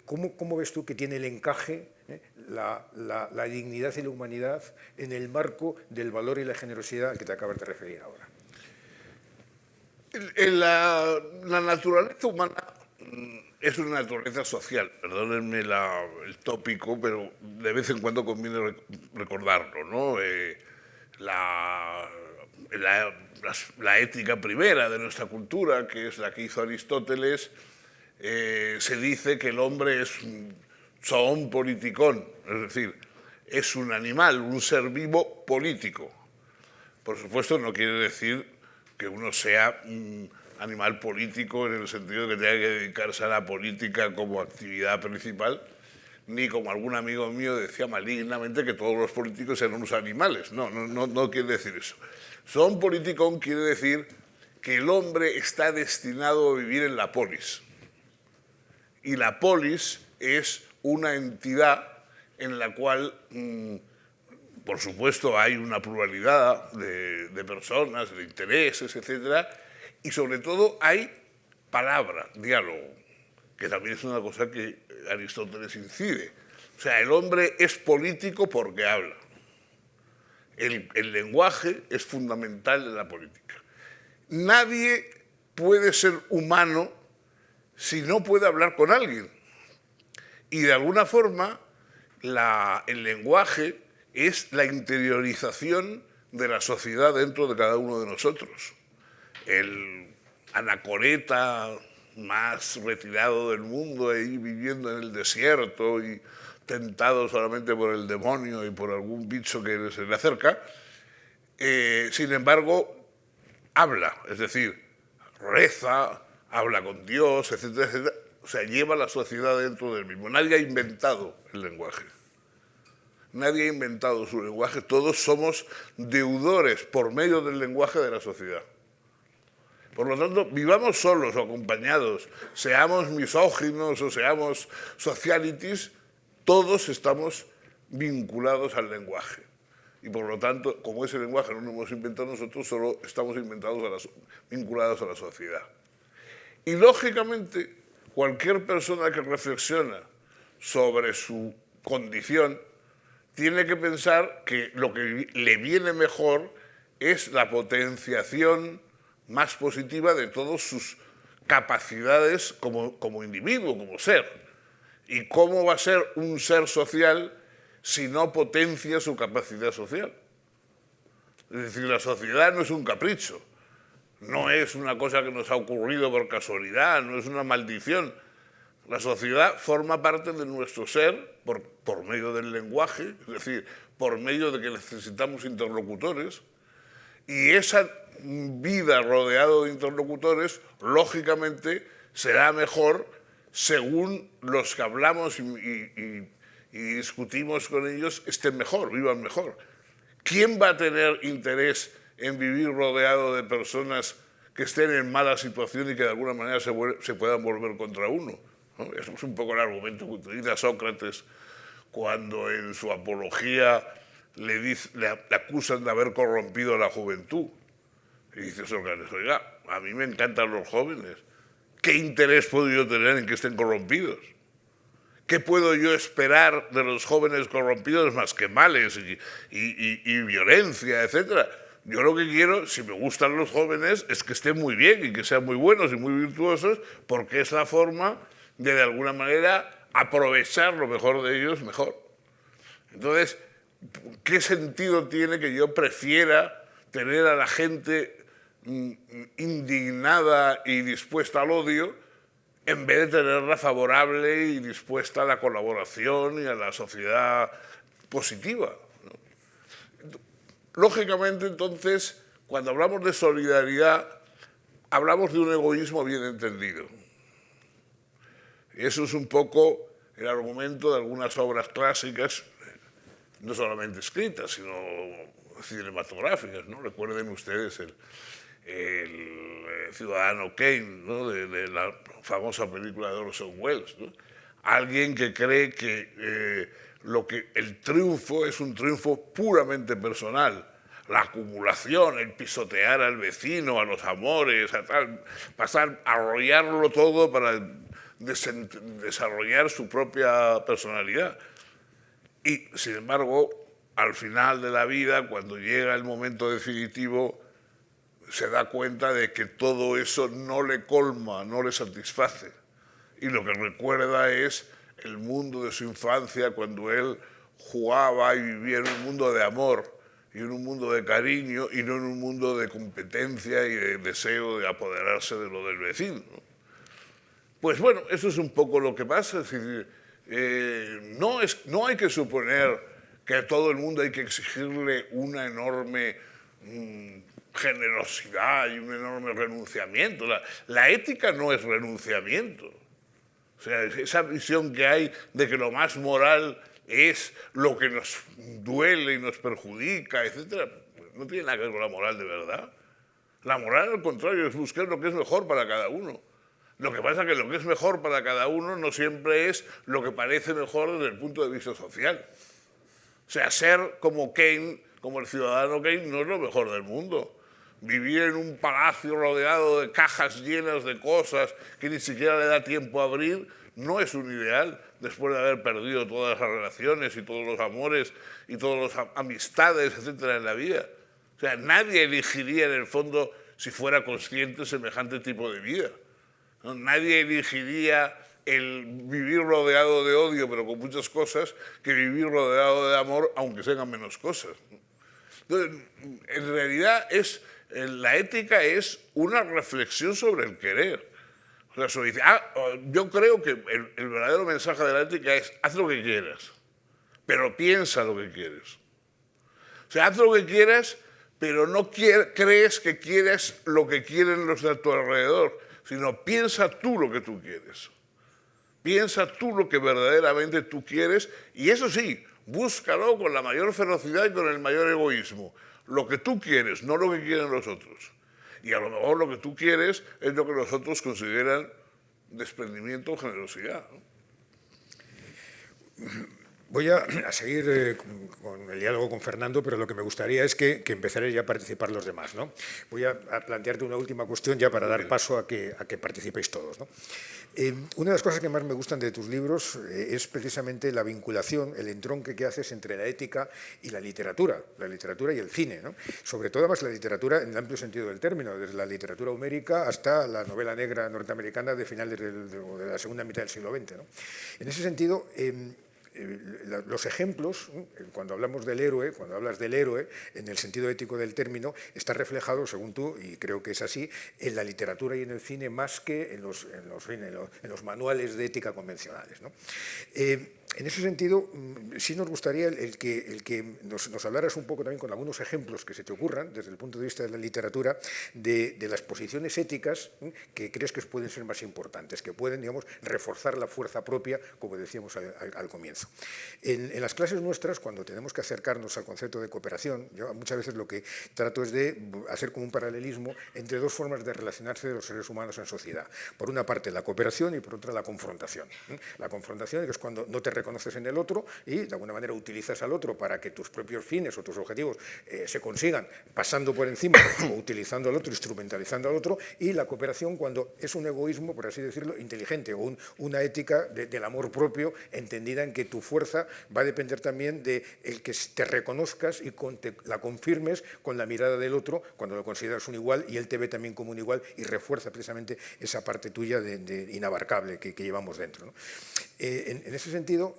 ¿cómo ves tú que tiene el encaje la dignidad y la humanidad en el marco del valor y la generosidad al que te acabas de referir ahora? La naturaleza humana es una naturaleza social, perdónenme el tópico, pero de vez en cuando conviene recordarlo, ¿no? La ética primera de nuestra cultura, que es la que hizo Aristóteles, se dice que el hombre es un zoon politikon, es decir, es un animal, un ser vivo político. Por supuesto, no quiere decir que uno sea un animal político en el sentido de que tenga que dedicarse a la política como actividad principal, ni como algún amigo mío decía malignamente que todos los políticos eran unos animales. No quiere decir eso. Zoon politikon quiere decir que el hombre está destinado a vivir en la polis. Y la polis es una entidad en la cual, por supuesto, hay una pluralidad de personas, de intereses, etcétera, y sobre todo hay palabra, diálogo, que también es una cosa que Aristóteles incide. O sea, el hombre es político porque habla. El lenguaje es fundamental en la política. Nadie puede ser humano si no puede hablar con alguien. Y de alguna forma, el lenguaje es la interiorización de la sociedad dentro de cada uno de nosotros. El anacoreta más retirado del mundo, ahí viviendo en el desierto y tentado solamente por el demonio y por algún bicho que se le acerca, sin embargo, habla, es decir, reza, habla con Dios, etcétera, etcétera. O sea, lleva la sociedad dentro del mismo. Nadie ha inventado el lenguaje. Nadie ha inventado su lenguaje. Todos somos deudores por medio del lenguaje de la sociedad. Por lo tanto, vivamos solos o acompañados, seamos misóginos o seamos socialities, todos estamos vinculados al lenguaje. Y por lo tanto, como ese lenguaje no lo hemos inventado nosotros, solo estamos vinculados a la sociedad. Y lógicamente, cualquier persona que reflexiona sobre su condición tiene que pensar que lo que le viene mejor es la potenciación más positiva de todas sus capacidades como individuo, como ser. ¿Y cómo va a ser un ser social si no potencia su capacidad social. Es decir, la sociedad no es un capricho, no es una cosa que nos ha ocurrido por casualidad, no es una maldición. La sociedad forma parte de nuestro ser por medio del lenguaje, es decir, por medio de que necesitamos interlocutores, y esa vida rodeado de interlocutores, lógicamente, será mejor según los que hablamos y discutimos con ellos estén mejor, vivan mejor. ¿Quién va a tener interés en vivir rodeado de personas que estén en mala situación y que de alguna manera se puedan volver contra uno? ¿No? Eso es un poco el argumento que utiliza Sócrates cuando en su apología le acusan de haber corrompido a la juventud. Y dice Sócrates, oiga, a mí me encantan los jóvenes. ¿Qué interés puedo yo tener en que estén corrompidos? ¿Qué puedo yo esperar de los jóvenes corrompidos más que males y violencia, etcétera? Yo lo que quiero, si me gustan los jóvenes, es que estén muy bien y que sean muy buenos y muy virtuosos, porque es la forma de alguna manera, aprovechar lo mejor de ellos mejor. Entonces, ¿qué sentido tiene que yo prefiera tener a la gente indignada y dispuesta al odio en vez de tenerla favorable y dispuesta a la colaboración y a la sociedad positiva? Lógicamente, entonces, cuando hablamos de solidaridad, hablamos de un egoísmo bien entendido. Eso es un poco el argumento de algunas obras clásicas, no solamente escritas, sino cinematográficas, ¿no? Recuerden ustedes el Ciudadano Kane, ¿no? de la famosa película de Orson Welles, ¿no? Alguien que cree que el triunfo es un triunfo puramente personal. La acumulación, el pisotear al vecino, a los amores, a tal, pasar a arrollarlo todo para desarrollar su propia personalidad. Y, sin embargo, al final de la vida, cuando llega el momento definitivo, se da cuenta de que todo eso no le colma, no le satisface. Y lo que recuerda es el mundo de su infancia, cuando él jugaba y vivía en un mundo de amor y en un mundo de cariño y no en un mundo de competencia y de deseo de apoderarse de lo del vecino. Pues bueno, eso es un poco lo que pasa. Es decir, no hay que suponer que a todo el mundo hay que exigirle una enorme generosidad y un enorme renunciamiento. La ética no es renunciamiento. O sea, esa visión que hay de que lo más moral es lo que nos duele y nos perjudica, etc., no tiene nada que ver con la moral de verdad. La moral, al contrario, es buscar lo que es mejor para cada uno. Lo que pasa es que lo que es mejor para cada uno no siempre es lo que parece mejor desde el punto de vista social. O sea, ser como Kane, como el ciudadano Kane, no es lo mejor del mundo. Vivir en un palacio rodeado de cajas llenas de cosas que ni siquiera le da tiempo a abrir, no es un ideal después de haber perdido todas las relaciones y todos los amores y todas las amistades, etcétera, en la vida. O sea, nadie elegiría en el fondo, si fuera consciente, semejante tipo de vida. ¿No? Nadie elegiría el vivir rodeado de odio, pero con muchas cosas, que vivir rodeado de amor, aunque sean menos cosas. Entonces, en realidad, la ética es una reflexión sobre el querer. O sea, dice, yo creo que el verdadero mensaje de la ética es: haz lo que quieras, pero piensa lo que quieres. O sea, haz lo que quieras, pero no crees que quieres lo que quieren los de a tu alrededor, sino piensa tú lo que tú quieres. Piensa tú lo que verdaderamente tú quieres, y eso sí, búscalo con la mayor ferocidad y con el mayor egoísmo. Lo que tú quieres, no lo que quieren los otros. Y a lo mejor lo que tú quieres es lo que los otros consideran desprendimiento o generosidad, ¿no? Voy a seguir con el diálogo con Fernando, pero lo que me gustaría es que empezaran ya a participar los demás, ¿no? Voy a plantearte una última cuestión ya para dar paso a que participéis todos, ¿no? Una de las cosas que más me gustan de tus libros es precisamente la vinculación, el entronque que haces entre la ética y la literatura y el cine, ¿no? Sobre todo, además, la literatura en el amplio sentido del término, desde la literatura homérica hasta la novela negra norteamericana de finales de la segunda mitad del siglo XX, ¿no? En ese sentido, los ejemplos, cuando hablamos del héroe, cuando hablas del héroe, en el sentido ético del término, está reflejado, según tú, y creo que es así, en la literatura y en el cine más que en los manuales de ética convencionales, ¿no? En ese sentido, sí nos gustaría el que nos hablaras un poco también con algunos ejemplos que se te ocurran, desde el punto de vista de la literatura, de las posiciones éticas que crees que pueden ser más importantes, que pueden, digamos, reforzar la fuerza propia, como decíamos al comienzo. En las clases nuestras, cuando tenemos que acercarnos al concepto de cooperación, yo muchas veces lo que trato es de hacer como un paralelismo entre dos formas de relacionarse de los seres humanos en sociedad. Por una parte, la cooperación y por otra, la confrontación. La confrontación, que es cuando no te reconoces en el otro y de alguna manera utilizas al otro para que tus propios fines o tus objetivos se consigan pasando por encima o utilizando al otro, instrumentalizando al otro, y la cooperación cuando es un egoísmo, por así decirlo, inteligente o una ética del amor propio entendida en que tu fuerza va a depender también de el que te reconozcas y la confirmes con la mirada del otro cuando lo consideras un igual y él te ve también como un igual y refuerza precisamente esa parte tuya de inabarcable que llevamos dentro, ¿no? En ese sentido,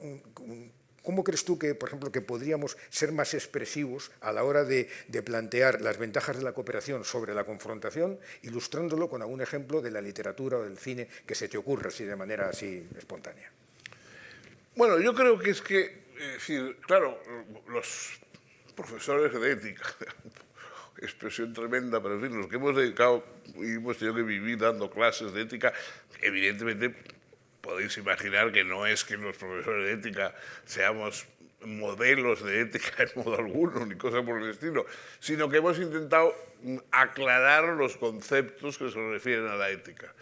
¿cómo crees tú que, por ejemplo, que podríamos ser más expresivos a la hora de plantear las ventajas de la cooperación sobre la confrontación, ilustrándolo con algún ejemplo de la literatura o del cine que se te ocurra así de manera así espontánea? Bueno, yo creo que es decir, claro, los profesores de ética, expresión tremenda, pero en fin, los que hemos dedicado y hemos tenido que vivir dando clases de ética, evidentemente podéis imaginar que no es que los profesores de ética seamos modelos de ética en modo alguno, ni cosa por el estilo, sino que hemos intentado aclarar los conceptos que se refieren a la ética.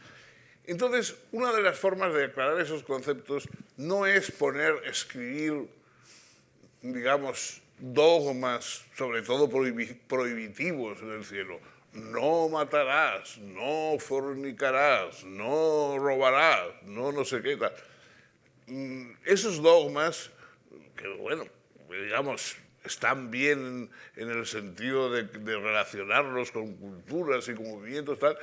Entonces, una de las formas de aclarar esos conceptos no es escribir, digamos, dogmas, sobre todo prohibitivos en el cielo. No matarás, no fornicarás, no robarás, no sé qué tal. Esos dogmas, que bueno, digamos, están bien en el sentido de relacionarlos con culturas y con movimientos, tal,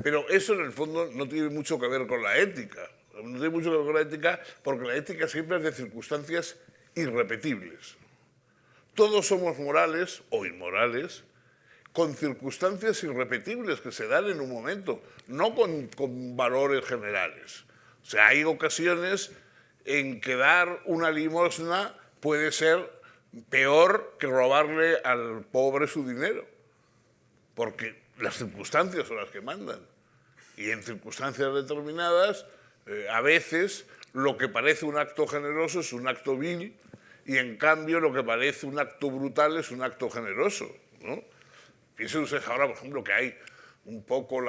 pero eso en el fondo no tiene mucho que ver con la ética. No tiene mucho que ver con la ética porque la ética siempre es de circunstancias irrepetibles. Todos somos morales o inmorales con circunstancias irrepetibles que se dan en un momento, no con valores generales. O sea, hay ocasiones en que dar una limosna puede ser peor que robarle al pobre su dinero, porque las circunstancias son las que mandan. Y en circunstancias determinadas, a veces lo que parece un acto generoso es un acto vil, y en cambio lo que parece un acto brutal es un acto generoso, ¿no? Piensen ustedes ahora, por ejemplo, que hay un poco en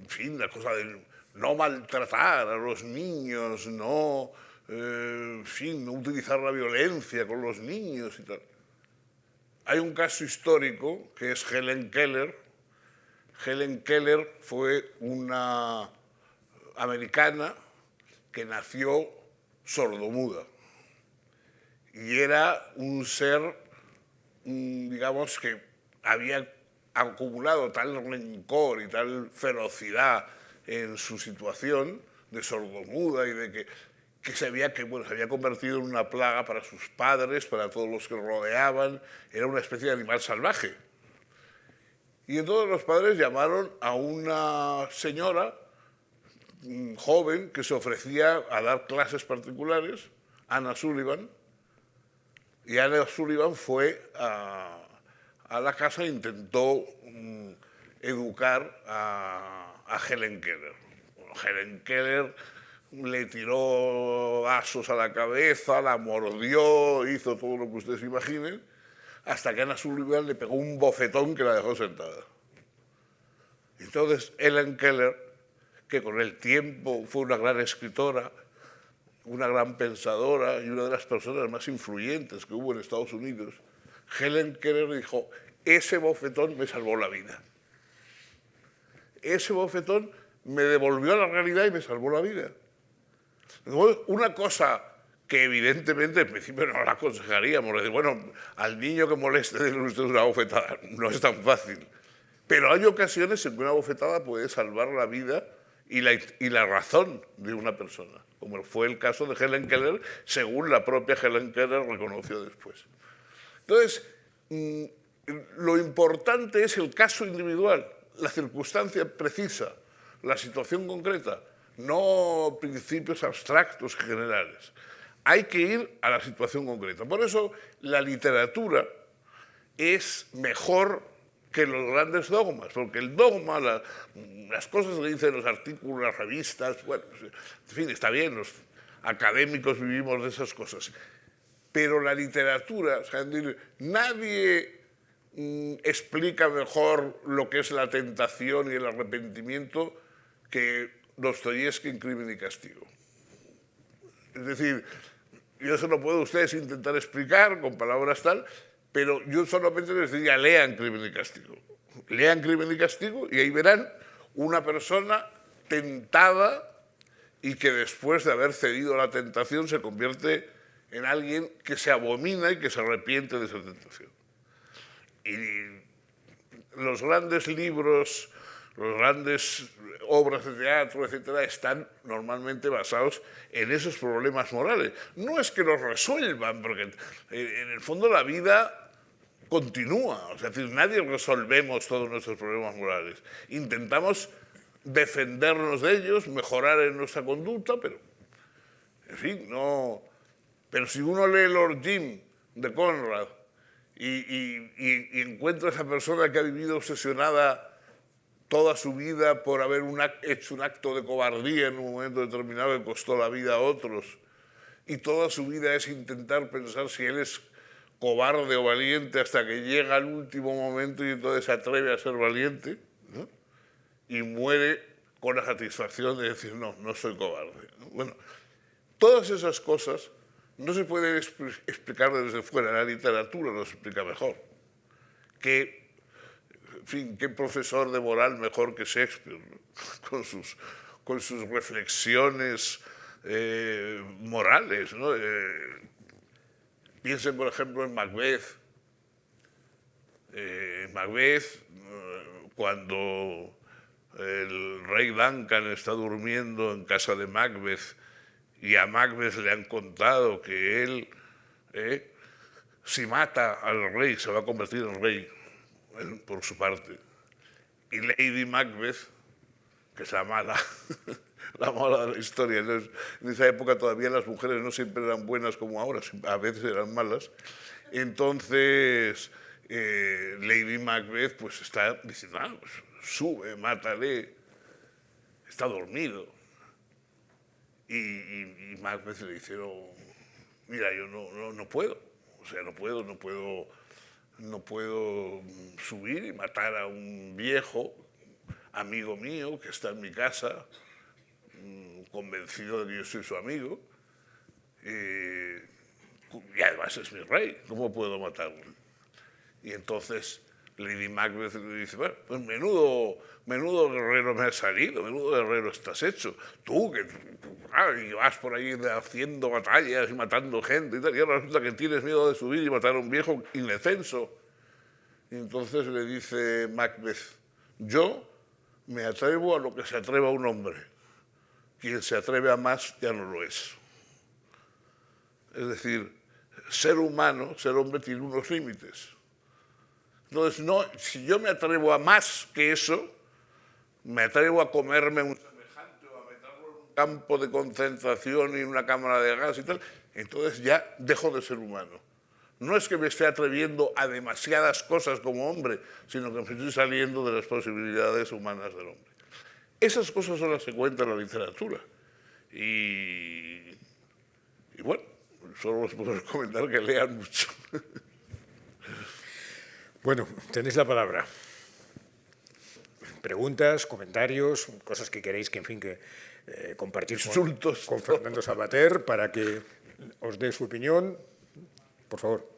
fin, la cosa de no maltratar a los niños, en fin, no utilizar la violencia con los niños y tal. Hay un caso histórico que es Helen Keller. Helen Keller fue una americana que nació sordomuda y era un ser, digamos, que había acumulado tal rencor y tal ferocidad en su situación de sordomuda y de que se había convertido en una plaga para sus padres, para todos los que rodeaban, era una especie de animal salvaje. Y entonces los padres llamaron a una señora joven que se ofrecía a dar clases particulares, Anna Sullivan, y Anna Sullivan fue a la casa e intentó educar a Helen Keller. Bueno, Helen Keller le tiró vasos a la cabeza, la mordió, hizo todo lo que ustedes imaginen, hasta que Anna Sullivan le pegó un bofetón que la dejó sentada. Entonces, Helen Keller, que con el tiempo fue una gran escritora, una gran pensadora y una de las personas más influyentes que hubo en Estados Unidos, Helen Keller dijo, ese bofetón me salvó la vida. Ese bofetón me devolvió a la realidad y me salvó la vida. Una cosa que evidentemente en principio no la aconsejaríamos, decir, bueno, al niño que moleste denle usted una bofetada, no es tan fácil. Pero hay ocasiones en que una bofetada puede salvar la vida y la razón de una persona, como fue el caso de Helen Keller, según la propia Helen Keller reconoció después. Entonces, lo importante es el caso individual, la circunstancia precisa, la situación concreta, no principios abstractos generales. Hay que ir a la situación concreta. Por eso la literatura es mejor que los grandes dogmas, porque el dogma, las cosas que dicen los artículos, las revistas, bueno, en fin, está bien, los académicos vivimos de esas cosas. Pero la literatura, o sea, nadie explica mejor lo que es la tentación y el arrepentimiento que Dostoyevski en Crimen y Castigo. Es decir, yo eso no puedo ustedes intentar explicar con palabras tal, pero yo solamente les diría, lean Crimen y Castigo. Lean Crimen y Castigo y ahí verán una persona tentada y que después de haber cedido a la tentación se convierte en alguien que se abomina y que se arrepiente de esa tentación. Y los grandes libros, las grandes obras de teatro, etcétera, están normalmente basados en esos problemas morales. No es que los resuelvan, porque en el fondo la vida continúa. O sea, es decir, nadie resolvemos todos nuestros problemas morales. Intentamos defendernos de ellos, mejorar en nuestra conducta, pero, en fin, no. Pero si uno lee Lord Jim de Conrad y encuentra a esa persona que ha vivido obsesionada toda su vida por haber hecho un acto de cobardía en un momento determinado que costó la vida a otros, y toda su vida es intentar pensar si él es cobarde o valiente hasta que llega al último momento y entonces se atreve a ser valiente, ¿no? Y muere con la satisfacción de decir, no, no soy cobarde, ¿no? Bueno, todas esas cosas no se pueden explicar desde fuera. La literatura lo explica mejor. En fin, ¿qué profesor de moral mejor que Shakespeare, ¿no? con sus reflexiones morales, ¿no? Piensen, por ejemplo, en Macbeth. Cuando el rey Duncan está durmiendo en casa de Macbeth y a Macbeth le han contado que él, si mata al rey, se va a convertir en rey, por su parte. Y Lady Macbeth, que es la mala, la mala de la historia. Entonces, en esa época todavía las mujeres no siempre eran buenas como ahora, a veces eran malas. Entonces, Lady Macbeth pues está diciendo, pues, sube, mátale, está dormido. Y Macbeth le dice, mira, yo no puedo, o sea, no puedo subir y matar a un viejo amigo mío que está en mi casa, convencido de que yo soy su amigo, y además es mi rey, ¿cómo puedo matarlo? Y entonces Lady Macbeth le dice, bueno, pues menudo guerrero me has salido, menudo guerrero estás hecho. Tú que vas por ahí haciendo batallas y matando gente y tal, y ahora resulta que tienes miedo de subir y matar a un viejo indefenso. Y entonces le dice Macbeth, yo me atrevo a lo que se atreva un hombre. Quien se atreve a más ya no lo es. Es decir, ser humano, ser hombre tiene unos límites. Entonces, si yo me atrevo a más que eso, me atrevo a comerme un semejante o a meterlo en un campo de concentración y en una cámara de gas y tal, entonces ya dejo de ser humano. No es que me esté atreviendo a demasiadas cosas como hombre, sino que me estoy saliendo de las posibilidades humanas del hombre. Esas cosas son las que cuenta la literatura. Y bueno, solo les puedo recomendar que lean mucho. Bueno, tenéis la palabra. Preguntas, comentarios, cosas que queréis que, en fin, que compartir con Fernando Savater para que os dé su opinión. Por favor.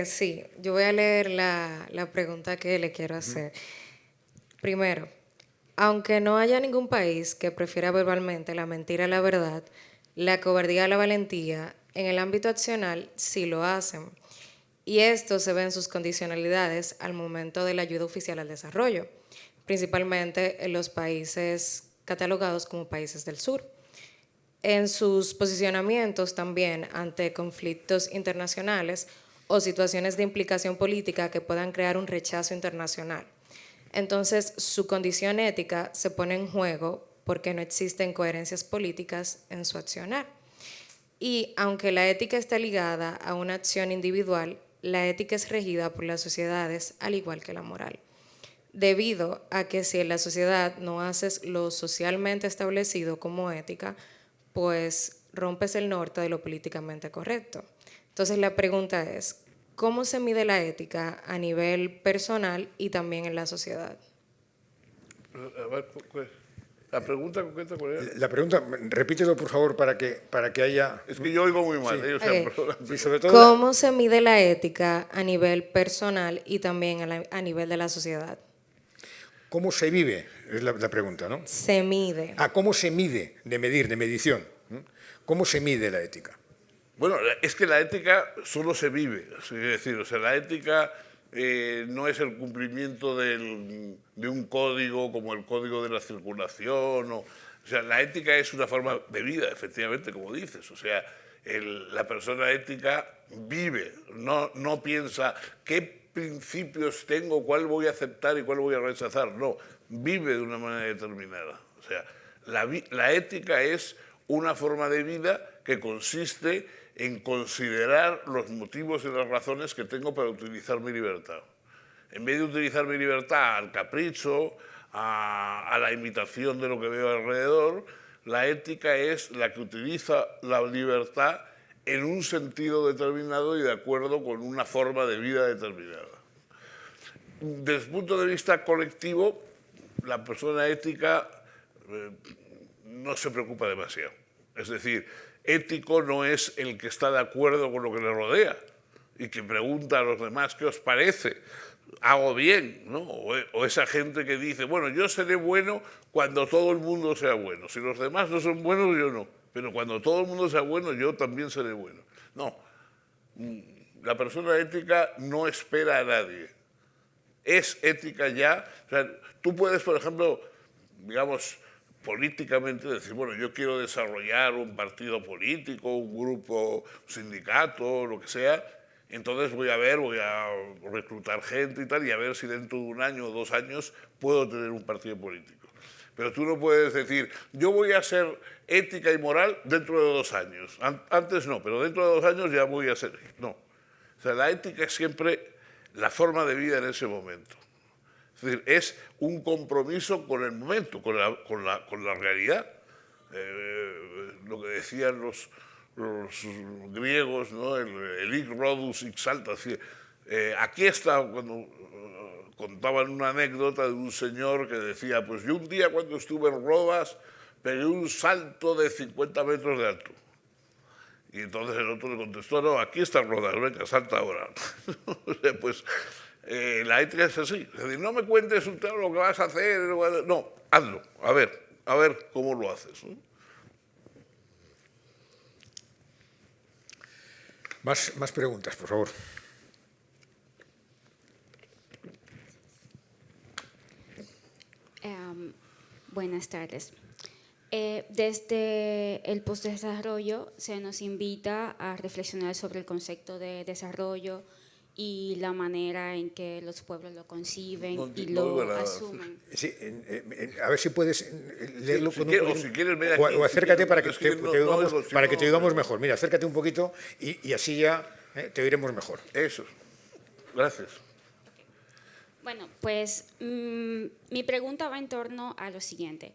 Sí, yo voy a leer la pregunta que le quiero hacer. Primero, aunque no haya ningún país que prefiera verbalmente la mentira a la verdad, la cobardía a la valentía, en el ámbito accional sí lo hacen. Y esto se ve en sus condicionalidades al momento de la ayuda oficial al desarrollo, principalmente en los países catalogados como países del sur. En sus posicionamientos también ante conflictos internacionales o situaciones de implicación política que puedan crear un rechazo internacional. Entonces, su condición ética se pone en juego porque no existen coherencias políticas en su accionar. Y aunque la ética está ligada a una acción individual, la ética es regida por las sociedades al igual que la moral. Debido a que si en la sociedad no haces lo socialmente establecido como ética, pues rompes el norte de lo políticamente correcto. Entonces la pregunta es, ¿cómo se mide la ética a nivel personal y también en la sociedad? A ver, la pregunta concreta, ¿cuál era? La pregunta, repítelo por favor para que haya... Es que yo oigo muy mal. Sí. O sea, Ok. perdona, Sí, sobre todo ¿Cómo se mide la ética a nivel personal y también a nivel de la sociedad? ¿cómo se vive? Es la pregunta, ¿no? Se mide. ¿Cómo se mide? De medir, de medición. ¿Cómo se mide la ética? Bueno, es que la ética solo se vive. Es decir, o sea, la ética no es el cumplimiento de un código como el código de la circulación. O sea, la ética es una forma de vida, efectivamente, como dices. O sea, la persona ética vive, no piensa qué principios tengo, cuál voy a aceptar y cuál voy a rechazar. No, vive de una manera determinada. O sea, la ética es una forma de vida que consiste en considerar los motivos y las razones que tengo para utilizar mi libertad. En vez de utilizar mi libertad al capricho, a la imitación de lo que veo alrededor, la ética es la que utiliza la libertad en un sentido determinado y de acuerdo con una forma de vida determinada. Desde el punto de vista colectivo, la persona ética no se preocupa demasiado. Es decir, ético no es el que está de acuerdo con lo que le rodea y que pregunta a los demás qué os parece, hago bien, ¿no? O esa gente que dice, bueno, yo seré bueno cuando todo el mundo sea bueno. Si los demás no son buenos, yo no. Pero cuando todo el mundo sea bueno, yo también seré bueno. No. La persona ética no espera a nadie. Es ética ya. O sea, tú puedes, por ejemplo, digamos, políticamente decir, bueno, yo quiero desarrollar un partido político, un grupo, un sindicato, lo que sea, entonces voy a reclutar gente y tal, y a ver si dentro de 1 año o 2 años puedo tener un partido político. Pero tú no puedes decir, yo voy a ser ética y moral dentro de 2 años. Antes no, pero dentro de 2 años ya voy a ser... No. O sea, la ética es siempre la forma de vida en ese momento. Es decir, es un compromiso con el momento, con la realidad. Lo que decían los griegos, ¿no? el hic Rhodus hic salta. Aquí está cuando contaban una anécdota de un señor que decía, pues yo un día cuando estuve en Rodas pegué un salto de 50 metros de alto. Y entonces el otro le contestó, no, aquí está Rodas, venga, salta ahora. O sea, pues la ética es así. Es decir, no me cuentes lo que vas a hacer, no, hazlo, a ver cómo lo haces, ¿no? Más preguntas, por favor. Buenas tardes. Desde el postdesarrollo se nos invita a reflexionar sobre el concepto de desarrollo y la manera en que los pueblos lo conciben y lo asumen. Sí, a ver si puedes leerlo Sí, con si un quieres, o si quieres, ven aquí, o acércate si para que quieres, te oigamos mejor. Mira, acércate un poquito y así ya te oiremos mejor. Eso. Gracias. Bueno, pues mi pregunta va en torno a lo siguiente.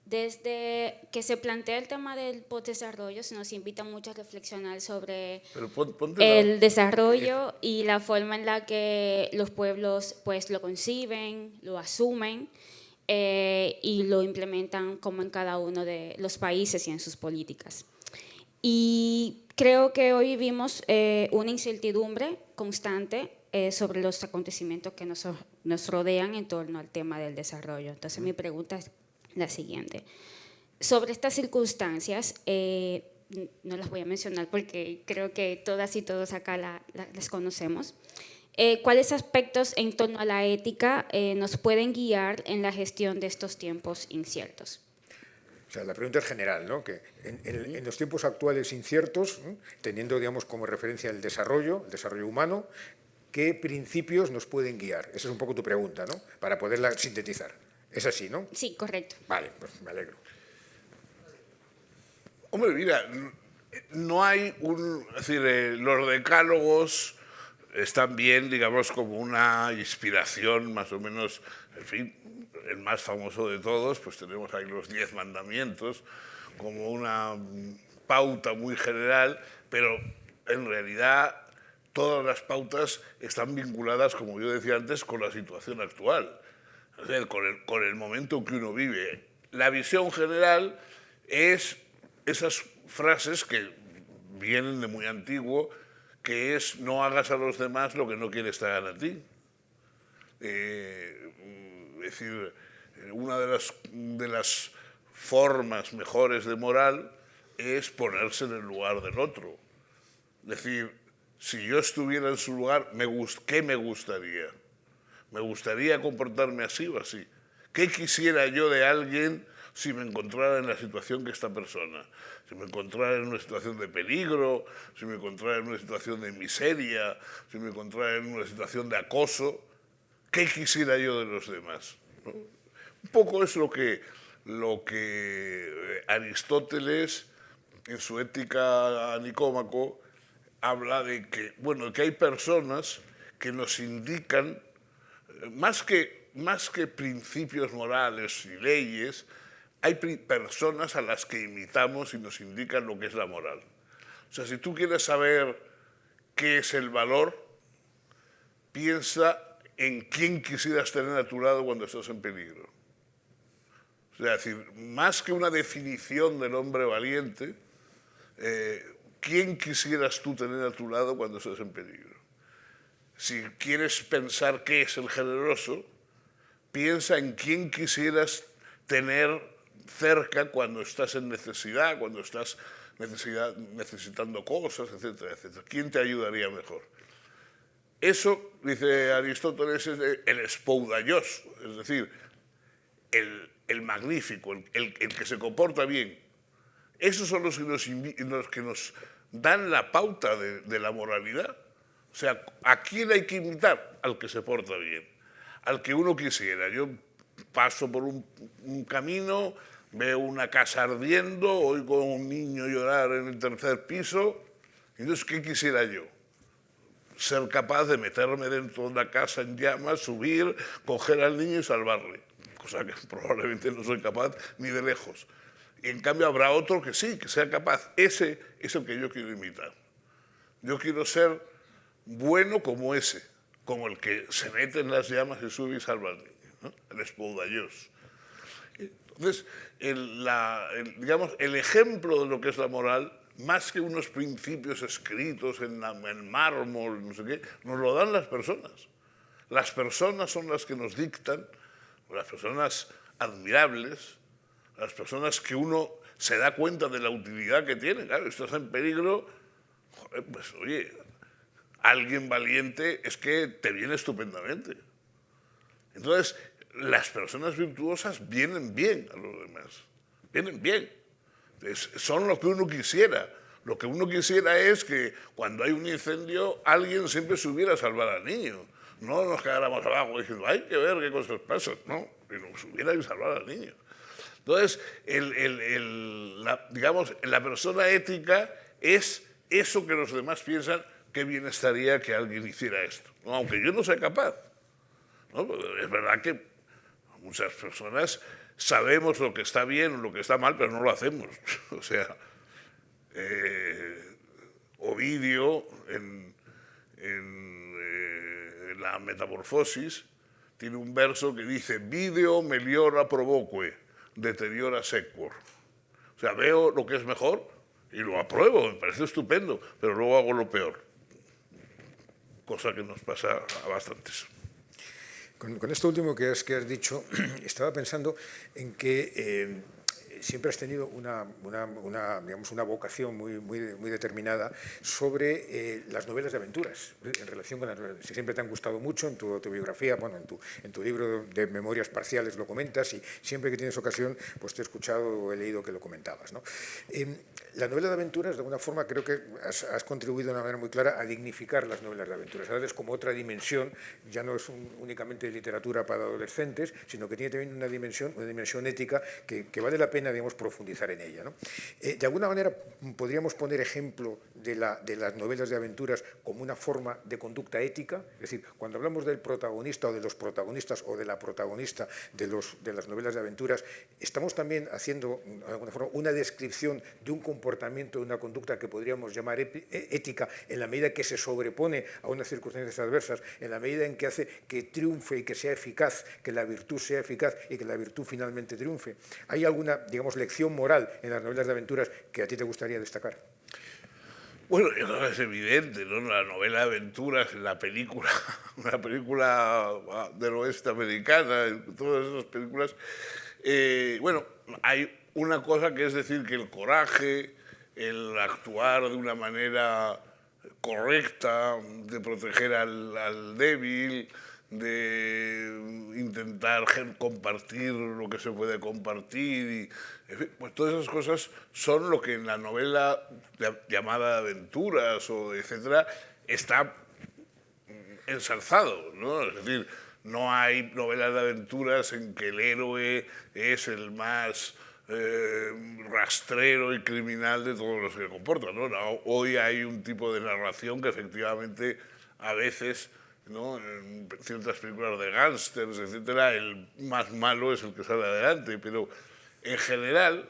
Desde que se plantea el tema del postdesarrollo, se nos invita mucho a reflexionar sobre el desarrollo y la forma en la que los pueblos pues, lo conciben, lo asumen y lo implementan como en cada uno de los países y en sus políticas. Y creo que hoy vivimos una incertidumbre constante sobre los acontecimientos que nos rodean en torno al tema del desarrollo. Entonces mi pregunta es la siguiente. Sobre estas circunstancias, no las voy a mencionar porque creo que todas y todos acá las conocemos. ¿Cuáles aspectos en torno a la ética nos pueden guiar en la gestión de estos tiempos inciertos? O sea, la pregunta es general, ¿no? Que en los tiempos actuales inciertos, teniendo, digamos, como referencia el desarrollo humano, ¿qué principios nos pueden guiar? Esa es un poco tu pregunta, ¿no? Para poderla sintetizar. Es así, ¿no? Sí, correcto. Vale, pues me alegro. Hombre, mira, no hay es decir, los decálogos están bien, digamos, como una inspiración más o menos, en fin, el más famoso de todos, pues tenemos ahí los 10 mandamientos como una pauta muy general, pero en realidad todas las pautas están vinculadas, como yo decía antes, con la situación actual, es decir, con el momento que uno vive. La visión general es esas frases que vienen de muy antiguo, que es no hagas a los demás lo que no quieres que hagan a ti. Es decir, una de las formas mejores de moral es ponerse en el lugar del otro. Es decir, si yo estuviera en su lugar, ¿qué me gustaría? ¿Me gustaría comportarme así o así? ¿Qué quisiera yo de alguien si me encontrara en la situación que esta persona? Si me encontrara en una situación de peligro, si me encontrara en una situación de miseria, si me encontrara en una situación de acoso, ¿qué quisiera yo de los demás? ¿No? Un poco es lo que Aristóteles, en su Ética a Nicómaco, habla de que, bueno, que hay personas que nos indican, más que principios morales y leyes, hay personas a las que imitamos y nos indican lo que es la moral. O sea, si tú quieres saber qué es el valor, piensa en quién quisieras tener a tu lado cuando estás en peligro. O sea, es decir, más que una definición del hombre valiente, ¿quién quisieras tú tener a tu lado cuando estás en peligro? Si quieres pensar qué es el generoso, piensa en quién quisieras tener cerca cuando estás en necesidad, cuando estás necesitando cosas, etcétera, etcétera. ¿Quién te ayudaría mejor? Eso, dice Aristóteles, es el espoudaios, es decir, el magnífico, el que se comporta bien. Esos son los que nos dan la pauta de la moralidad. O sea, ¿a quién hay que imitar? Al que se porta bien, al que uno quisiera. Yo paso por un camino, veo una casa ardiendo, oigo a un niño llorar en el 3er piso, entonces, ¿qué quisiera yo? Ser capaz de meterme dentro de la casa en llamas, subir, coger al niño y salvarle, cosa que probablemente no soy capaz ni de lejos. Y en cambio habrá otro que sí, que sea capaz. Ese es el que yo quiero imitar. Yo quiero ser bueno como ese, como el que se mete en las llamas y sube y salva al niño, ¿no? El espoudaios. Entonces, digamos, el ejemplo de lo que es la moral, más que unos principios escritos en mármol, no sé qué, nos lo dan las personas. Las personas son las que nos dictan, las personas admirables, las personas que uno se da cuenta de la utilidad que tienen. Claro, estás en peligro, joder, pues oye, alguien valiente es que te viene estupendamente. Entonces, las personas virtuosas vienen bien a los demás, vienen bien. Son lo que uno quisiera. Lo que uno quisiera es que cuando hay un incendio alguien siempre subiera a salvar al niño. No nos quedáramos abajo diciendo, hay que ver qué cosas pasan. No, y nos subiera y salvar al niño. Entonces, digamos, la persona ética es eso que los demás piensan, qué bien estaría que alguien hiciera esto. ¿No? Aunque yo no sea capaz. ¿No? Es verdad que muchas personas sabemos lo que está bien o lo que está mal, pero no lo hacemos. O sea, Ovidio, en la Metamorfosis, tiene un verso que dice «Video meliora provoque, deteriora sequor». O sea, veo lo que es mejor y lo apruebo, me parece estupendo, pero luego hago lo peor. Cosa que nos pasa a bastantes. Con esto último que has dicho, estaba pensando en que siempre has tenido digamos, una vocación muy determinada sobre las novelas de aventuras, en relación con las novelas. Siempre te han gustado mucho, en tu autobiografía, bueno, en tu libro de Memorias Parciales lo comentas, y siempre que tienes ocasión pues te he escuchado o he leído que lo comentabas, ¿no? La novela de aventuras, de alguna forma, creo que has contribuido de una manera muy clara a dignificar las novelas de aventuras, a darles como otra dimensión. Ya no es únicamente literatura para adolescentes, sino que tiene también una dimensión ética que vale la pena, digamos, profundizar en ella, ¿no? De alguna manera podríamos poner ejemplo de las novelas de aventuras como una forma de conducta ética. Es decir, cuando hablamos del protagonista o de los protagonistas o de la protagonista de las novelas de aventuras, estamos también haciendo de alguna forma una descripción de un comportamiento, de una conducta que podríamos llamar ética, en la medida que se sobrepone a unas circunstancias adversas, en la medida en que hace que triunfe y que sea eficaz, que la virtud sea eficaz y que la virtud finalmente triunfe. ¿Hay alguna, digamos, lección moral en las novelas de aventuras que a ti te gustaría destacar? Bueno, eso es evidente, ¿no? La novela de aventuras, la película del oeste americana, todas esas películas. Bueno, hay una cosa que es decir que el coraje, el actuar de una manera correcta, de proteger al débil, de intentar compartir lo que se puede compartir, y, en fin, pues todas esas cosas son lo que en la novela llamada aventuras o etcétera está ensalzado, ¿no? Es decir, no hay novelas de aventuras en que el héroe es el más rastrero y criminal de todos los que se comportan, ¿no? Hoy hay un tipo de narración que efectivamente a veces, ¿no?, en ciertas películas de gángsters, etcétera, el más malo es el que sale adelante, pero en general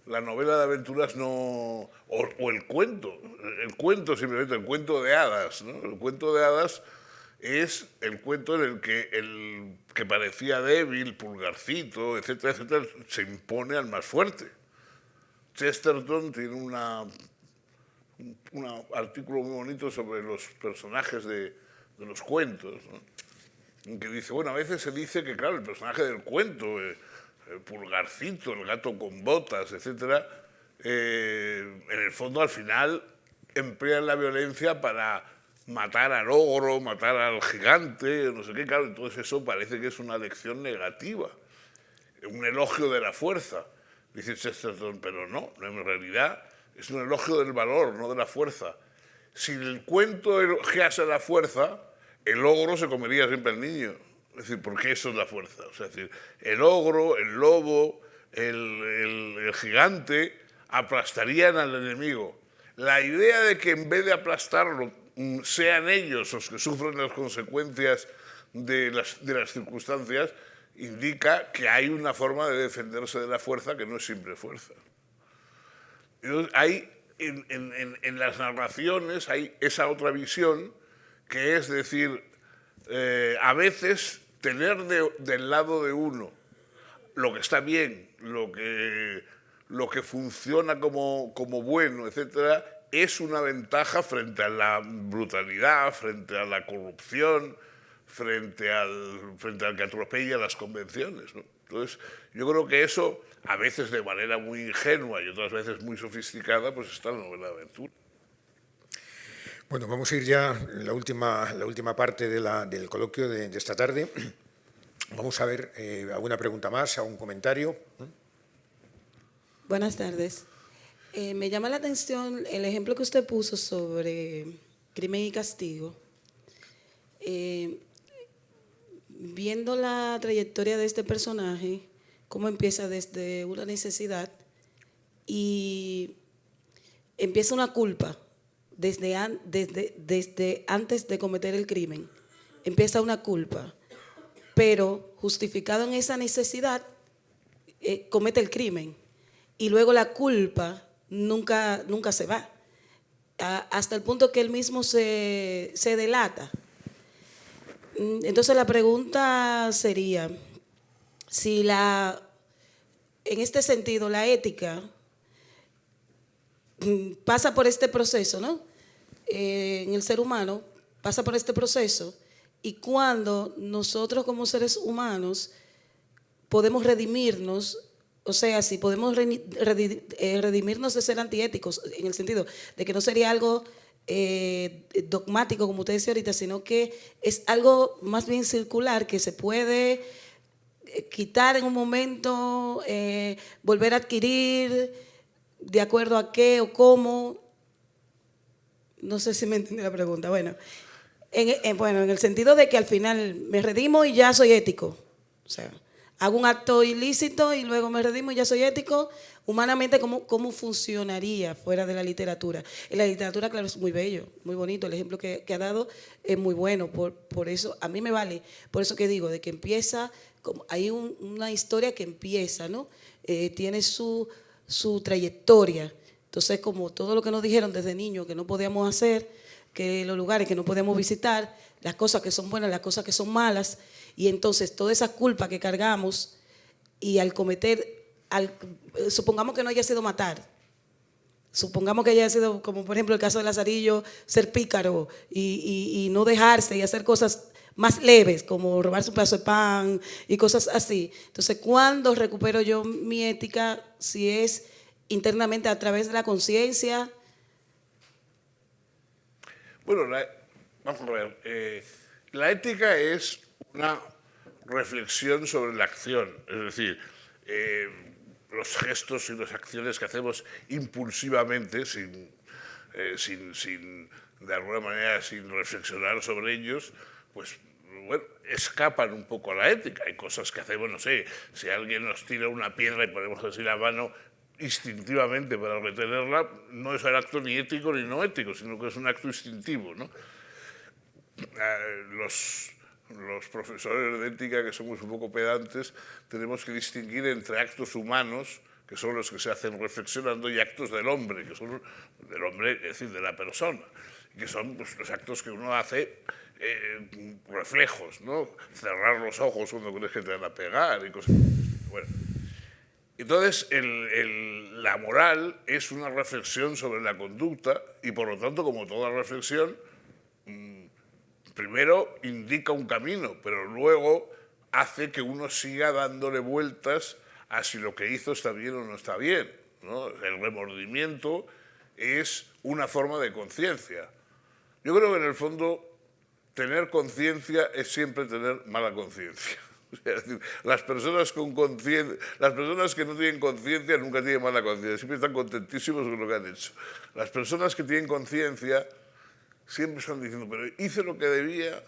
la novela de aventuras no... o el cuento simplemente, el cuento de hadas, ¿no? El cuento de hadas es el cuento en el que parecía débil, Pulgarcito, etcétera, etcétera, se impone al más fuerte. Chesterton tiene un artículo muy bonito sobre los personajes de los cuentos, ¿no?, en que dice, bueno, a veces se dice que, claro, el personaje del cuento, Pulgarcito, el gato con botas, etcétera, en el fondo, al final, emplean la violencia para matar al ogro, matar al gigante, no sé qué, claro, entonces eso parece que es una lección negativa, un elogio de la fuerza, dice Chesterton, pero no, en realidad es un elogio del valor, no de la fuerza. Si el cuento elogiase la fuerza, el ogro se comería siempre al niño. Es decir, porque eso es la fuerza. O sea, es decir, el ogro, el lobo, el gigante aplastarían al enemigo. La idea de que en vez de aplastarlo sean ellos los que sufren las consecuencias de las circunstancias indica que hay una forma de defenderse de la fuerza que no es siempre fuerza. Entonces, hay en las narraciones hay esa otra visión, que es decir, a veces tener del lado de uno lo que está bien, lo que funciona como bueno, etcétera, es una ventaja frente a la brutalidad, frente a la corrupción, frente al que atropella las convenciones, ¿no? Entonces, yo creo que eso, a veces de manera muy ingenua y otras veces muy sofisticada, pues está en la novela de aventura. Bueno, vamos a ir ya en la última parte del coloquio de esta tarde. Vamos a ver alguna pregunta más, algún comentario. Buenas tardes. Me llama la atención el ejemplo que usted puso sobre Crimen y Castigo. Viendo la trayectoria de este personaje, cómo empieza desde una necesidad y empieza una culpa desde antes de cometer el crimen. Empieza una culpa, pero justificado en esa necesidad, comete el crimen. Y luego la culpa nunca se va, hasta el punto que él mismo se delata. Entonces la pregunta sería, si en este sentido la ética pasa por este proceso, ¿no? En el ser humano pasa por este proceso, y cuando nosotros como seres humanos podemos redimirnos O sea, si podemos redimirnos de ser antiéticos, en el sentido de que no sería algo dogmático, como usted decía ahorita, sino que es algo más bien circular, que se puede quitar en un momento, volver a adquirir, de acuerdo a qué o cómo. No sé si me entiende la pregunta. Bueno, en el sentido de que al final me redimo y ya soy ético. O sea, hago un acto ilícito y luego me redimo y ya soy ético. Humanamente, ¿cómo funcionaría fuera de la literatura? En la literatura, claro, es muy bello, muy bonito. El ejemplo que ha dado es muy bueno. Por eso, a mí me vale. Por eso que digo, de que empieza, hay una historia que empieza, ¿no? Tiene su trayectoria. Entonces, como todo lo que nos dijeron desde niños que no podíamos hacer, que los lugares que no podíamos visitar, las cosas que son buenas, las cosas que son malas, y entonces toda esa culpa que cargamos y al cometer, supongamos que no haya sido matar, supongamos que haya sido, como por ejemplo el caso de Lazarillo, ser pícaro y no dejarse y hacer cosas más leves, como robarse un pedazo de pan y cosas así. Entonces, ¿cuándo recupero yo mi ética? Si es internamente a través de la conciencia. Bueno, vamos a ver. La ética es una reflexión sobre la acción, es decir, los gestos y las acciones que hacemos impulsivamente, de alguna manera, sin reflexionar sobre ellos, pues bueno, escapan un poco a la ética. Hay cosas que hacemos, no sé, si alguien nos tira una piedra y ponemos así la mano instintivamente para retenerla, no es el acto ni ético ni no ético, sino que es un acto instintivo, ¿no? Los profesores de ética, que somos un poco pedantes, tenemos que distinguir entre actos humanos, que son los que se hacen reflexionando, y actos del hombre, que son del hombre, es decir, de la persona, que son pues, los actos que uno hace, reflejos, ¿no? Cerrar los ojos cuando crees que te van a pegar y cosas. Bueno. Entonces, la moral es una reflexión sobre la conducta y, por lo tanto, como toda reflexión, primero indica un camino, pero luego hace que uno siga dándole vueltas a si lo que hizo está bien o no está bien, ¿no? El remordimiento es una forma de conciencia. Yo creo que, en el fondo, tener conciencia es siempre tener mala conciencia. Es decir, las personas que no tienen conciencia nunca tienen mala conciencia, siempre están contentísimos con lo que han hecho. Las personas que tienen conciencia siempre están diciendo, pero hice lo que debía,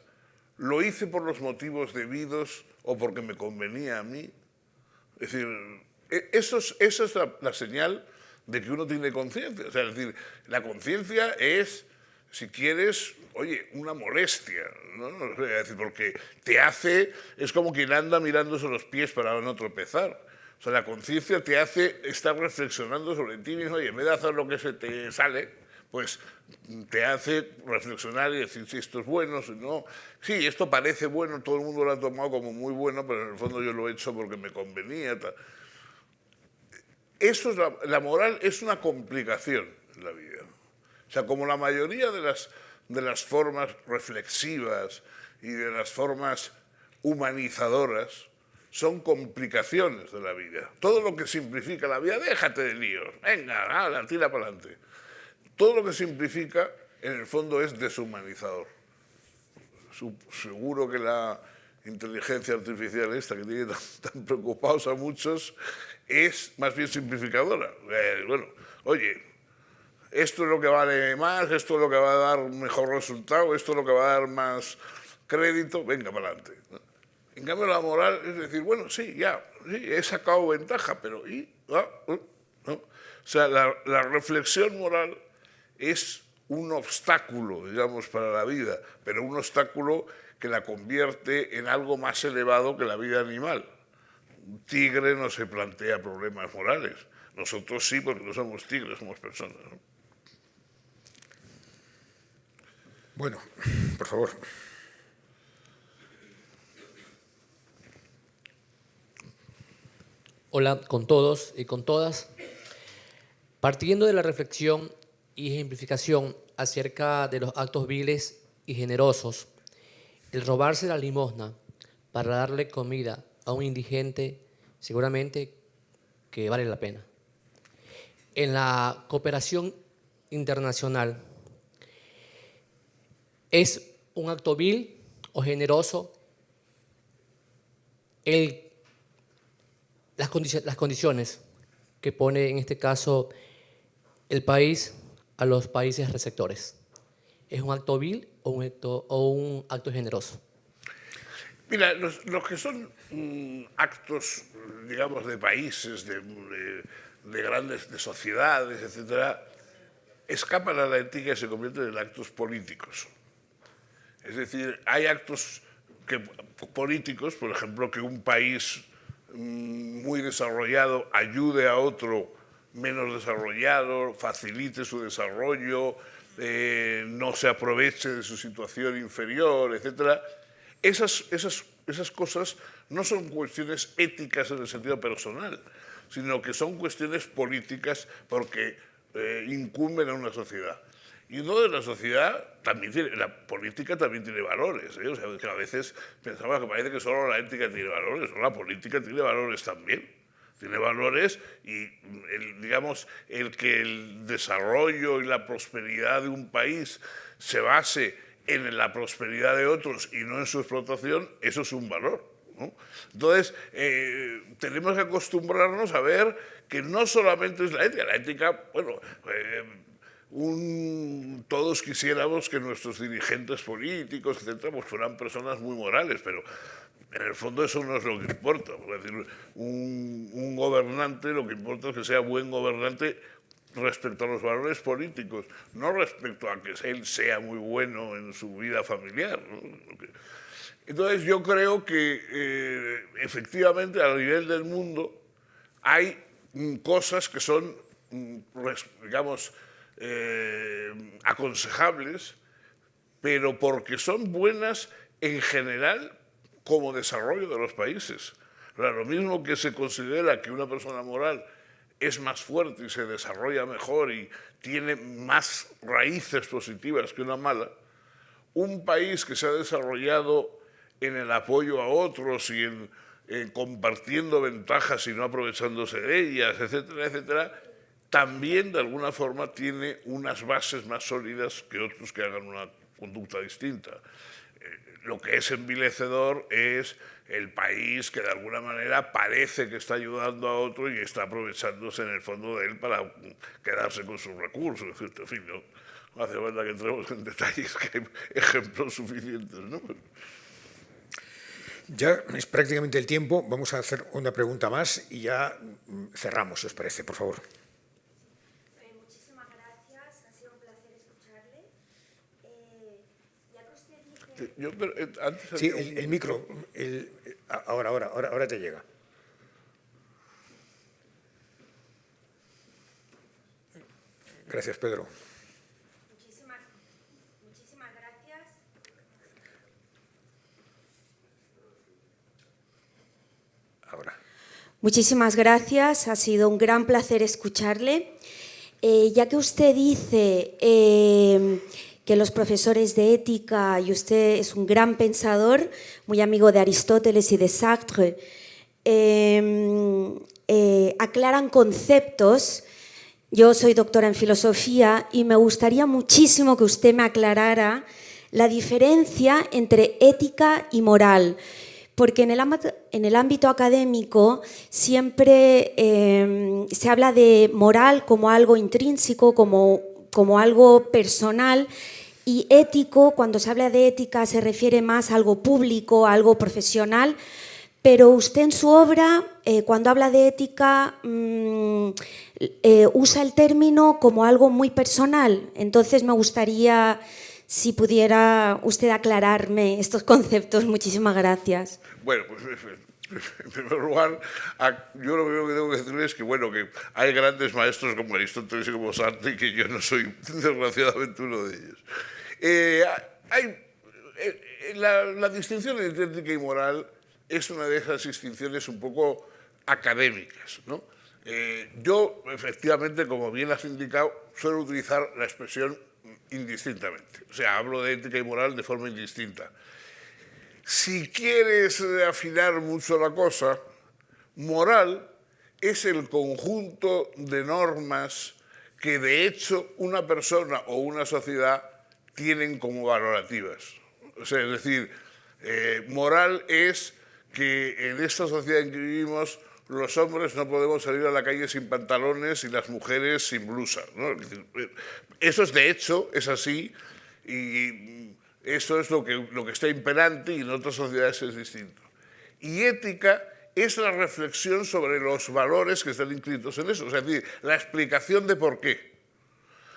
lo hice por los motivos debidos o porque me convenía a mí. Es decir, eso es la señal de que uno tiene conciencia. O sea, es decir, la conciencia es, si quieres, oye, una molestia, ¿no? Es decir, porque es como quien anda mirándose los pies para no tropezar. O sea, la conciencia te hace estar reflexionando sobre ti mismo y en vez de hacer lo que se te sale, pues te hace reflexionar y decir si esto es bueno, si no. Sí, esto parece bueno, todo el mundo lo ha tomado como muy bueno, pero en el fondo yo lo he hecho porque me convenía. Tal. Eso es la moral es una complicación en la vida. O sea, como la mayoría de las formas reflexivas y de las formas humanizadoras son complicaciones de la vida. Todo lo que simplifica la vida, déjate de líos, venga, tira para adelante. Todo lo que simplifica, en el fondo, es deshumanizador. Seguro que la inteligencia artificial esta, que tiene tan preocupados a muchos, es más bien simplificadora. Bueno, oye, esto es lo que vale más, esto es lo que va a dar un mejor resultado, esto es lo que va a dar más crédito, venga para adelante. En cambio, la moral es decir, bueno, sí, he sacado ventaja, pero ¿no? O sea, la reflexión moral es un obstáculo, digamos, para la vida, pero un obstáculo que la convierte en algo más elevado que la vida animal. Un tigre no se plantea problemas morales. Nosotros sí, porque no somos tigres, somos personas, ¿no? Bueno, por favor. Hola con todos y con todas. Partiendo de la reflexión y ejemplificación acerca de los actos viles y generosos, el robarse la limosna para darle comida a un indigente seguramente que vale la pena. En la cooperación internacional, ¿es un acto vil o generoso las condiciones que pone en este caso el país a los países receptores? ¿Es un acto vil o un acto generoso? Mira, los que son actos, digamos, de países, de grandes, de sociedades, etcétera, escapan a la ética y se convierten en actos políticos. Es decir, hay actos políticos, por ejemplo, que un país muy desarrollado ayude a otro menos desarrollado, facilite su desarrollo, no se aproveche de su situación inferior, etc. Esas cosas no son cuestiones éticas en el sentido personal, sino que son cuestiones políticas porque incumben a una sociedad. Y uno de la sociedad también tiene, la política también tiene valores, ¿eh? O sea, que a veces pensaba que parece que solo la ética tiene valores, no, la política tiene valores también. Tiene valores y, digamos, el que el desarrollo y la prosperidad de un país se base en la prosperidad de otros y no en su explotación, eso es un valor, ¿no? Entonces, tenemos que acostumbrarnos a ver que no solamente es la ética, bueno, todos quisiéramos que nuestros dirigentes políticos, etcétera, pues fueran personas muy morales, pero en el fondo eso no es lo que importa. Es decir, un gobernante lo que importa es que sea buen gobernante respecto a los valores políticos, no respecto a que él sea muy bueno en su vida familiar, ¿no? Entonces yo creo que efectivamente a nivel del mundo hay cosas que son, digamos, aconsejables, pero porque son buenas en general como desarrollo de los países. Lo mismo que se considera que una persona moral es más fuerte y se desarrolla mejor y tiene más raíces positivas que una mala, un país que se ha desarrollado en el apoyo a otros y en compartiendo ventajas y no aprovechándose de ellas, etcétera, etcétera, también de alguna forma tiene unas bases más sólidas que otros que hagan una conducta distinta. Lo que es envilecedor es el país que de alguna manera parece que está ayudando a otro y está aprovechándose en el fondo de él para quedarse con sus recursos. En fin, no hace falta que entremos en detalles, que hay ejemplos suficientes, ¿no? Ya es prácticamente el tiempo. Vamos a hacer una pregunta más y ya cerramos, si os parece, por favor. Muchísimas gracias. Ha sido un placer escucharle. Ya que usted dice... Antes sí, el micro. Ahora te llega. Gracias, Pedro. Muchísimas gracias. Ahora. Muchísimas gracias. Ha sido un gran placer escucharle. Ya que usted dice que los profesores de ética, y usted es un gran pensador, muy amigo de Aristóteles y de Sartre, aclaran conceptos. Yo soy doctora en filosofía y me gustaría muchísimo que usted me aclarara la diferencia entre ética y moral, porque en el ámbito académico siempre se habla de moral como algo intrínseco, como algo personal, y ético, cuando se habla de ética, se refiere más a algo público, a algo profesional, pero usted en su obra, cuando habla de ética, usa el término como algo muy personal. Entonces me gustaría, si pudiera usted aclararme estos conceptos. Muchísimas gracias. Bueno, pues en primer lugar, yo lo primero que tengo que decirles es que, bueno, que hay grandes maestros como Aristóteles y como Sartre y que yo no soy, desgraciadamente, uno de ellos. La distinción entre ética y moral es una de esas distinciones un poco académicas, ¿no? Yo, efectivamente, como bien has indicado, suelo utilizar la expresión indistintamente. O sea, hablo de ética y moral de forma indistinta. Si quieres afinar mucho la cosa, moral es el conjunto de normas que de hecho una persona o una sociedad tienen como valorativas. O sea, es decir, moral es que en esta sociedad en que vivimos los hombres no podemos salir a la calle sin pantalones y las mujeres sin blusa, ¿no? Eso es de hecho, es así, y eso es lo que está imperante, y en otras sociedades es distinto. Y ética es la reflexión sobre los valores que están inscritos en eso, es decir, la explicación de por qué.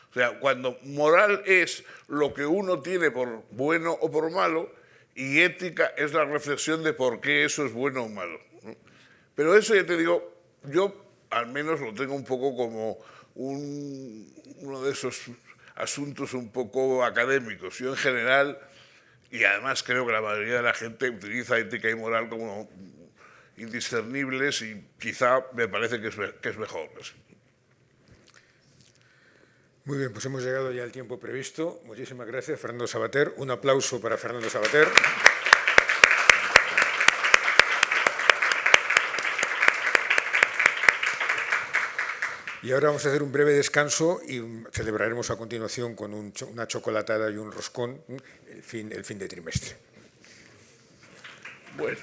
O sea, cuando moral es lo que uno tiene por bueno o por malo, y ética es la reflexión de por qué eso es bueno o malo, ¿no? Pero eso, ya te digo, yo al menos lo tengo un poco como uno de esos asuntos un poco académicos. Yo en general, y además creo que la mayoría de la gente utiliza ética y moral como indiscernibles, y quizá me parece que es mejor. Muy bien, pues hemos llegado ya al tiempo previsto. Muchísimas gracias, Fernando Savater. Un aplauso para Fernando Savater. Y ahora vamos a hacer un breve descanso y celebraremos a continuación con una chocolatada y un roscón el fin de trimestre. Bueno.